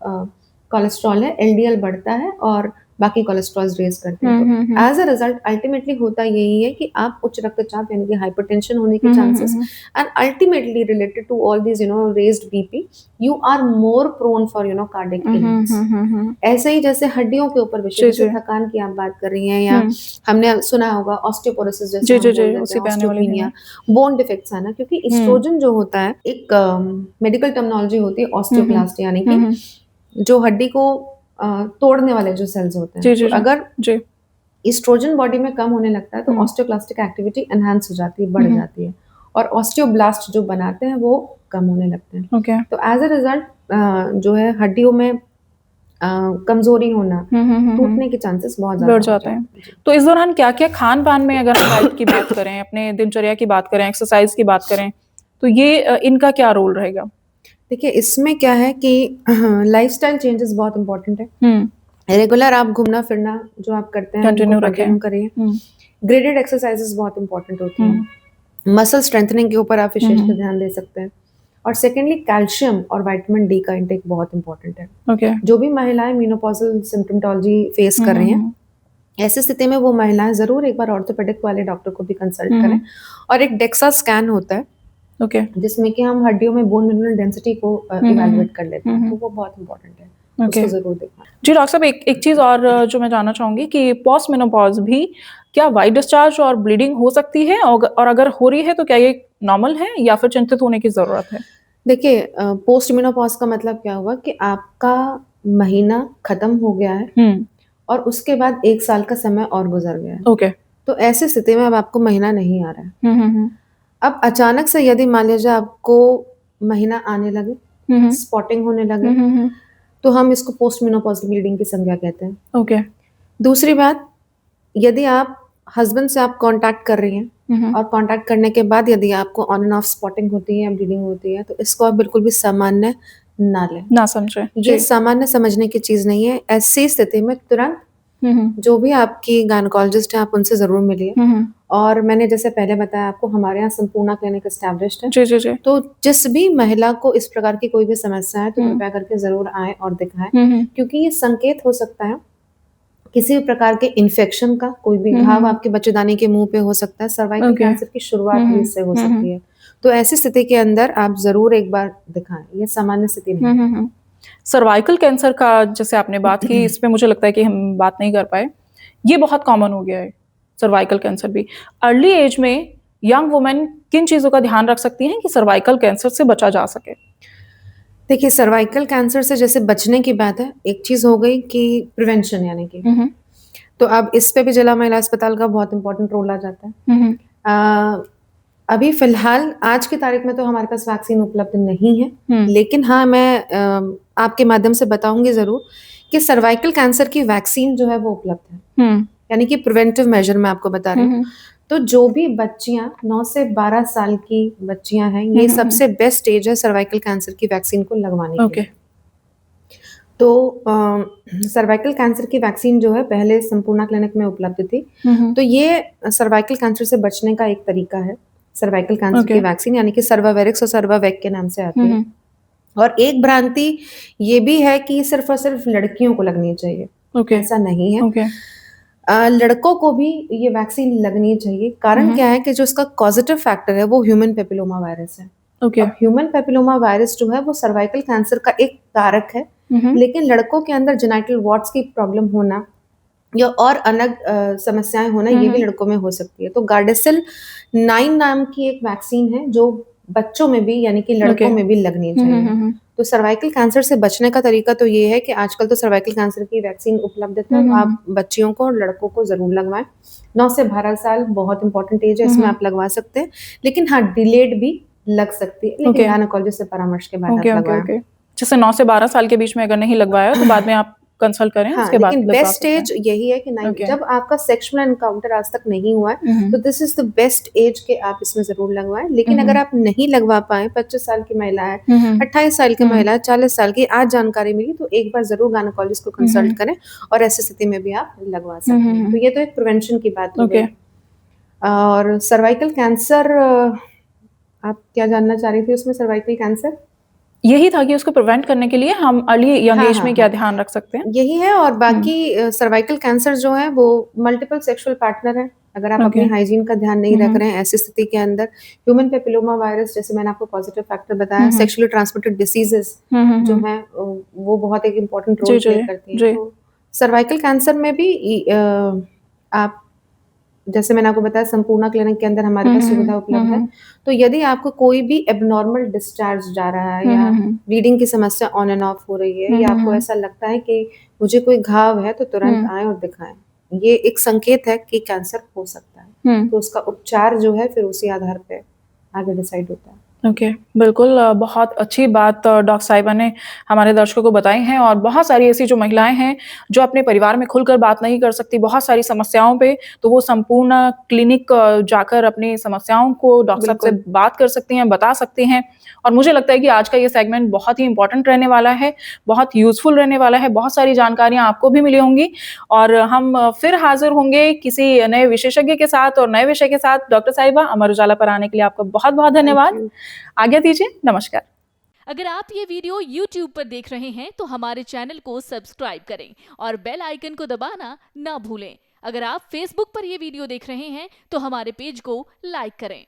कोलेस्ट्रॉल है, एलडीएल बढ़ता है और बाकी कोलेस्ट्रॉल्स रेज़ करते हैं। हुँ, तो हुँ, हुँ। एज़ अ रिज़ल्ट अल्टीमेटली होता यही है कि आप उच्च रक्तचाप यानी कि हाइपरटेंशन होने के hmm, hmm, hmm, chances hmm. And ultimately related to all these raised BP, you are more prone for cardiac hmm, hmm, illness. Hmm, hmm, hmm. ऐसे ही जैसे हड्डियों के ऊपर विषय, जी, जैसे जी। थकान की आप बात कर रही हैं या हुँ। हमने सुना होगा ऑस्टियोपोरोसिस जैसे जी, हम जी, जी, बोल देते उसी हैं, पे आने वाली थी ऑस्टियोपीनिया, मैं। बोन डिफेक्ट्स आना, क्योंकि हुँ। एस्ट्रोजन जो होता है एक मेडिकल टर्मिनोलॉजी होती है हुँ, हुँ। ऑस्टियोक्लास्ट, यानी हुँ, कि हुँ। जो हड्डी को तोड़ने वाले जो सेल्स होते हैं। जी, तो जी, जी। अगर जी। एस्ट्रोजन बॉडी में कम होने लगता है तो हुँ। ऑस्टियोक्लास्टिक एक्टिविटी एनहांस हो जाती है, हुँ, बढ़ हुँ। जाती है और ऑस्टियोब्लास्ट जो बनाते हैं वो कम होने लगते हैं। ओके। तो एज़ अ रिज़ल्ट जो है हड्डियों में कमज़ोरी होना, हुँ, हुँ, हुँ, टूटने के हुँ। चांसेस बहुत ज़्यादा बढ़ हो जाते हैं। जाते हैं। जी। तो इस दौरान क्या-क्या खान-पान में अगर हम डाइट की बात करें, अपने दिनचर्या की बात करें, एक्सरसाइज़ की बात करें, तो ये इनका क्या रोल रहेगा? देखिए, इसमें क्या है कि लाइफ़स्टाइल चेंजेस बहुत इम्पोर्टेंट है। हुँ। रेगुलर आप घूमना-फिरना जो आप करते हैं, उनको कंटिन्यू रखें। कंटिन्यू करिए। हुँ। ग्रेडेड एक्सरसाइज़ेज़ बहुत इम्पोर्टेंट होती हुँ। हैं। मसल स्ट्रेंथनिंग के ऊपर आप हुँ, विशेष हुँ। ध्यान दे सकते हैं। और सेकेंडली कैल्शियम और विटामिन डी का इंटेक बहुत इम्पोर्टेंट है। ओके। जो भी महिलाएँ मेनोपॉज़ल सिम्प्टोमोलॉजी फेस हुँ, कर हुँ, रही हैं, हुँ। ऐसी स्थिति में वो महिलाएँ ज़रूर एक बार ऑर्थोपेडिक वाले डॉक्टर को भी कंसल्ट हुँ, करें। हुँ। और एक डेक्सा स्कैन होता है, ओके। जिसमें कि हम हड्डियों में बोन मिनरल डेंसिटी को हुँ, हुँ, हुँ। इवैल्यूएट कर लेते हुँ, हैं, तो हुँ। वो बहुत इम्पोर्टेंट है। ओके। उसको ज़रूर दिखाएँ। जी, डॉक्टर साहब एक एक चीज़ और जो मैं जानना चाहूँगी कि पोस्ट मेनोपॉज़ भी क्या व्हाइट डिस्चार्ज और ब्लीडिंग हो सकती है? और अगर हो रही है तो क्या ये नॉर्मल है या फिर चिंतित होने की ज़रूरत है? देखिए पोस्ट मेनोपॉज़ का मतलब क्या हुआ कि आपका महीना खत्म हो गया है हुँ। और उसके बाद 1 साल का समय और गुज़र गया है। ओके। तो ऐसी स्थिति में अब आपको महीना नहीं आ रहा है। हुँ, हुँ, हुँ। अब अचानक से यदि मान लीजिए आपको महीना आने लगे, हुँ, हुँ। स्पॉटिंग होने लगे, हुँ, हुँ, हुँ। तो हम इसको पोस्ट मेनोपॉज़ ब्लीडिंग की संज्ञा कहते हैं। ओके। दूसरी बात, यदि आप हस्बैंड से आप कॉन्टैक्ट कर रही हैं हुँ, हुँ। और कॉन्टैक्ट करने के बाद यदि आपको ऑन एंड ऑफ स्पॉटिंग होती है या ब्लीडिंग होती है, तो इसको आप बिल्कुल भी सामान्य ना लें। ना समझें। ये जी। सामान्य समझने की चीज़ नहीं है। ऐसी स्थिति में तुरंत हुँ, हुँ। जो भी आपकी गायनेकोलॉजिस्ट है, आप उनसे ज़रूर मिलिए। हुँ, हुँ। और मैंने जैसे पहले बताया आपको, हमारे यहाँ संपूर्णा क्लिनिक एस्टैब्लिश्ड है। जी, जी, जी। तो जिस भी महिला को इस प्रकार की कोई भी समस्या है, तो हुँ। कृपया करके ज़रूर आएँ और दिखाएँ, हुँ, हुँ। क्योंकि ये संकेत हो सकता है किसी भी प्रकार के इन्फेक्शन का। कोई भी हुँ, घाव हुँ। आपके बच्चेदानी के मुँह पे हो सकता है, सर्वाइकल ओके। कैंसर की हुँ, शुरुआत भी हुँ। इससे हो हुँ, सकती हुँ। है। तो ऐसी स्थिति के अंदर आप ज़रूर एक बार दिखाएँ, ये सामान्य स्थिति नहीं हुँ, है। हुँ, हुँ। सर्वाइकल कैंसर का जैसे आपने बात की, इस पे मुझे लगता है कि हम बात नहीं कर पाए। ये बहुत कॉमन हो गया है, सर्वाइकल कैंसर भी। अर्ली एज में यंग वुमेन किन चीज़ों का ध्यान रख सकती हैं कि सर्वाइकल कैंसर से बचा जा सके? देखिए, सर्वाइकल कैंसर से जैसे बचने की बात है, एक चीज़ हो गई कि प्रिवेंशन यानी कि, हुँ, हुँ। तो अब इस पे भी जिला महिला अस्पताल का बहुत इम्पोर्टेंट रोल आ जाता है। हुँ, हुँ। अभी फ़िलहाल आज की तारीख में तो हमारे पास वैक्सीन उपलब्ध नहीं है, हुँ। लेकिन हाँ, मैं आपके माध्यम से बताऊँगी ज़रूर कि सर्वाइकल कैंसर की वैक्सीन जो है वो उपलब्ध है। हुँ। यानी कि प्रिवेंटिव मेजर मैं आपको बता रही हुँ, हूँ। हुँ। तो जो भी बच्चियाँ 9 से 12 साल की बच्चियाँ हैं, ये हुँ, हुँ, सबसे बेस्ट एज है सर्वाइकल कैंसर की वैक्सीन को लगवाने के ओके। लिए। तो सर्वाइकल कैंसर की वैक्सीन जो है पहले संपूर्णा क्लिनिक में उपलब्ध थी। हुँ, हुँ। तो ये सर्वाइकल कैंसर से बचने का एक तरीका है। Cervical cancer okay. की वैक्सीन यानी कि सर्वावेरिक्स और सर्वावेक के नाम से आती हुँ, है। हुँ। और एक भ्रांति ये भी है कि सिर्फ़ और सिर्फ़ लड़कियों को लगनी चाहिए, ओके, ऐसा नहीं है। ओके। लड़कों को भी ये वैक्सीन लगनी चाहिए। हुँ, कारण हुँ। क्या है कि जो इसका कॉज़ेटिव फैक्टर है वो ह्यूमन पैपिलोमा वायरस है। ओके। अब ह्यूमन पैपिलोमा वायरस जो है वो सर्वाइकल कैंसर का एक कारक है, हुँ, हुँ। लेकिन लड़कों के अंदर जेनिटल वॉर्ट्स की प्रॉब्लम होना या और अलग समस्याएँ होना हुँ, ये भी हुँ। लड़कों में हो सकती है। तो गार्डेसिल 9 नाम की एक वैक्सीन है जो बच्चों में भी यानी कि ओके। लड़कों में भी लगनी हुँ, हुँ, चाहिए। हुँ, हुँ। तो सर्वाइकल कैंसर से बचने का तरीका तो ये है कि आजकल तो सर्वाइकल कैंसर की वैक्सीन उपलब्ध है, हुँ, तो हुँ, आप हुँ। बच्चियों को और लड़कों को ज़रूर लगवाएँ। 9 से 12 साल बहुत इम्पोर्टेंट एज है, हुँ, इसमें हुँ। आप लगवा सकते हैं। लेकिन हाँ, डिलेड भी लग सकती है, लेकिन ओके, गायनेकोलॉजिस्ट से परामर्श के बाद ओके, आप ओके, लगवाएँ। ओके। जैसे 9 से 12 साल के बीच में अगर नहीं लगवाया तो बाद में आप कंसल्ट करें, हाँ, उसके बाद लेकिन लगवा बेस्ट सकते हैं। एज यही है कि नाइन ओके। जब आपका सेक्सुअल एनकाउंटर आज तक नहीं हुआ है, हुँ, हुँ। तो this is the best age कि आप इसमें ज़रूर लगवाएँ। हुँ, लेकिन अगर हुँ। आप नहीं लगवा पाएँ, 25 साल की महिला है, हुँ, हुँ। 28 साल की हुँ। महिला है, 40 साल की, आज जानकारी मिली तो एक बार ज़रूर गायनेकोलॉजिस्ट को हुँ, कंसल्ट हुँ। करें और ऐसी स्थिति में भी आप लगवा हुँ, सकते हुँ, हैं। तो हुँ। ये तो एक प्रिवेंशन की बात हो ओके। गई। और सर्वाइकल कैंसर आप क्या जानना चाह रही थी उसमें सर्वाइकल कैंसर? यही था कि उसको प्रिवेंट करने के लिए हम अर्ली यंग हाँ, एज हाँ, में क्या हाँ। ध्यान रख सकते हैं? यही है और हुँ। बाकी सर्वाइकल कैंसर जो है वो मल्टीपल सेक्सुअल पार्टनर है। अगर आप ओके। अपनी हाइजीन का ध्यान नहीं हुँ, रख हुँ। रहे हैं ऐसी स्थिति के अंदर, ह्यूमन पैपिलोमा वायरस जैसे मैंने आपको पॉजिटिव फैक्टर बताया, हुँ, हुँ। सेक्सुअली ट्रांसमिटेड डिसीज़ेज़ हुँ, हुँ, जो हुँ। हैं वो बहुत एक इम्पोर्टेंट रोल जी, प्ले जी, करती हैं। जी। तो सर्वाइकल कैंसर में भी आप जैसे मैंने आपको बताया संपूर्णा क्लिनिक के अंदर हमारे हुँ, पास हुँ, सुविधा हुँ। हुँ, उपलब्ध है। हुँ। तो यदि आपको कोई भी एब्नॉर्मल डिस्चार्ज जा रहा है हुँ, या हुँ, हुँ। ब्लीडिंग की समस्या ऑन एंड ऑफ हो रही है हुँ, या हुँ, आपको हुँ। ऐसा लगता है कि मुझे कोई घाव है तो तुरंत हुँ। आएँ और दिखाएँ। ये एक संकेत है कि कैंसर हो सकता है। हुँ। तो उसका उपचार जो है फिर उसी आधार पे आगे डिसाइड होता है। ओके, बिल्कुल बहुत अच्छी बात डॉक्टर साहिबा ने हमारे दर्शकों को बताई हैं और बहुत सारी ऐसी जो महिलाएँ हैं, जो अपने परिवार में खुलकर बात नहीं कर सकती, बहुत सारी समस्याओं पे, तो वो संपूर्ण क्लिनिक जाकर अपनी समस्याओं को डॉक्टर साहब बिल्कुल। से बात कर सकती हैं, बता सकती हैं और मुझे लगता है कि आज का ये सेगमेंट बहुत ही इम्पोर्टेंट रहने वाला है, बहुत यूज़फुल रहने वाला है, बहुत सारी जानकारियाँ आपको भी मिली होंगी और हम फिर हाज़िर होंगे किसी नए विशेषज्ञ के साथ और नए विषय के साथ। डॉक्टर साहिबा, अमर उजाला पर आने के लिए आपका बहुत-बहुत थैंक धन्यवाद। यू। आज्ञा दीजिए, नमस्कार। अगर आप ये वीडियो YouTube पर देख रहे हैं तो हमारे चैनल को सब्सक्राइब करें और बेल आइकन को दबाना ना भूलें। अगर आप Facebook पर ये वीडियो देख रहे हैं तो हमारे पेज को लाइक करें।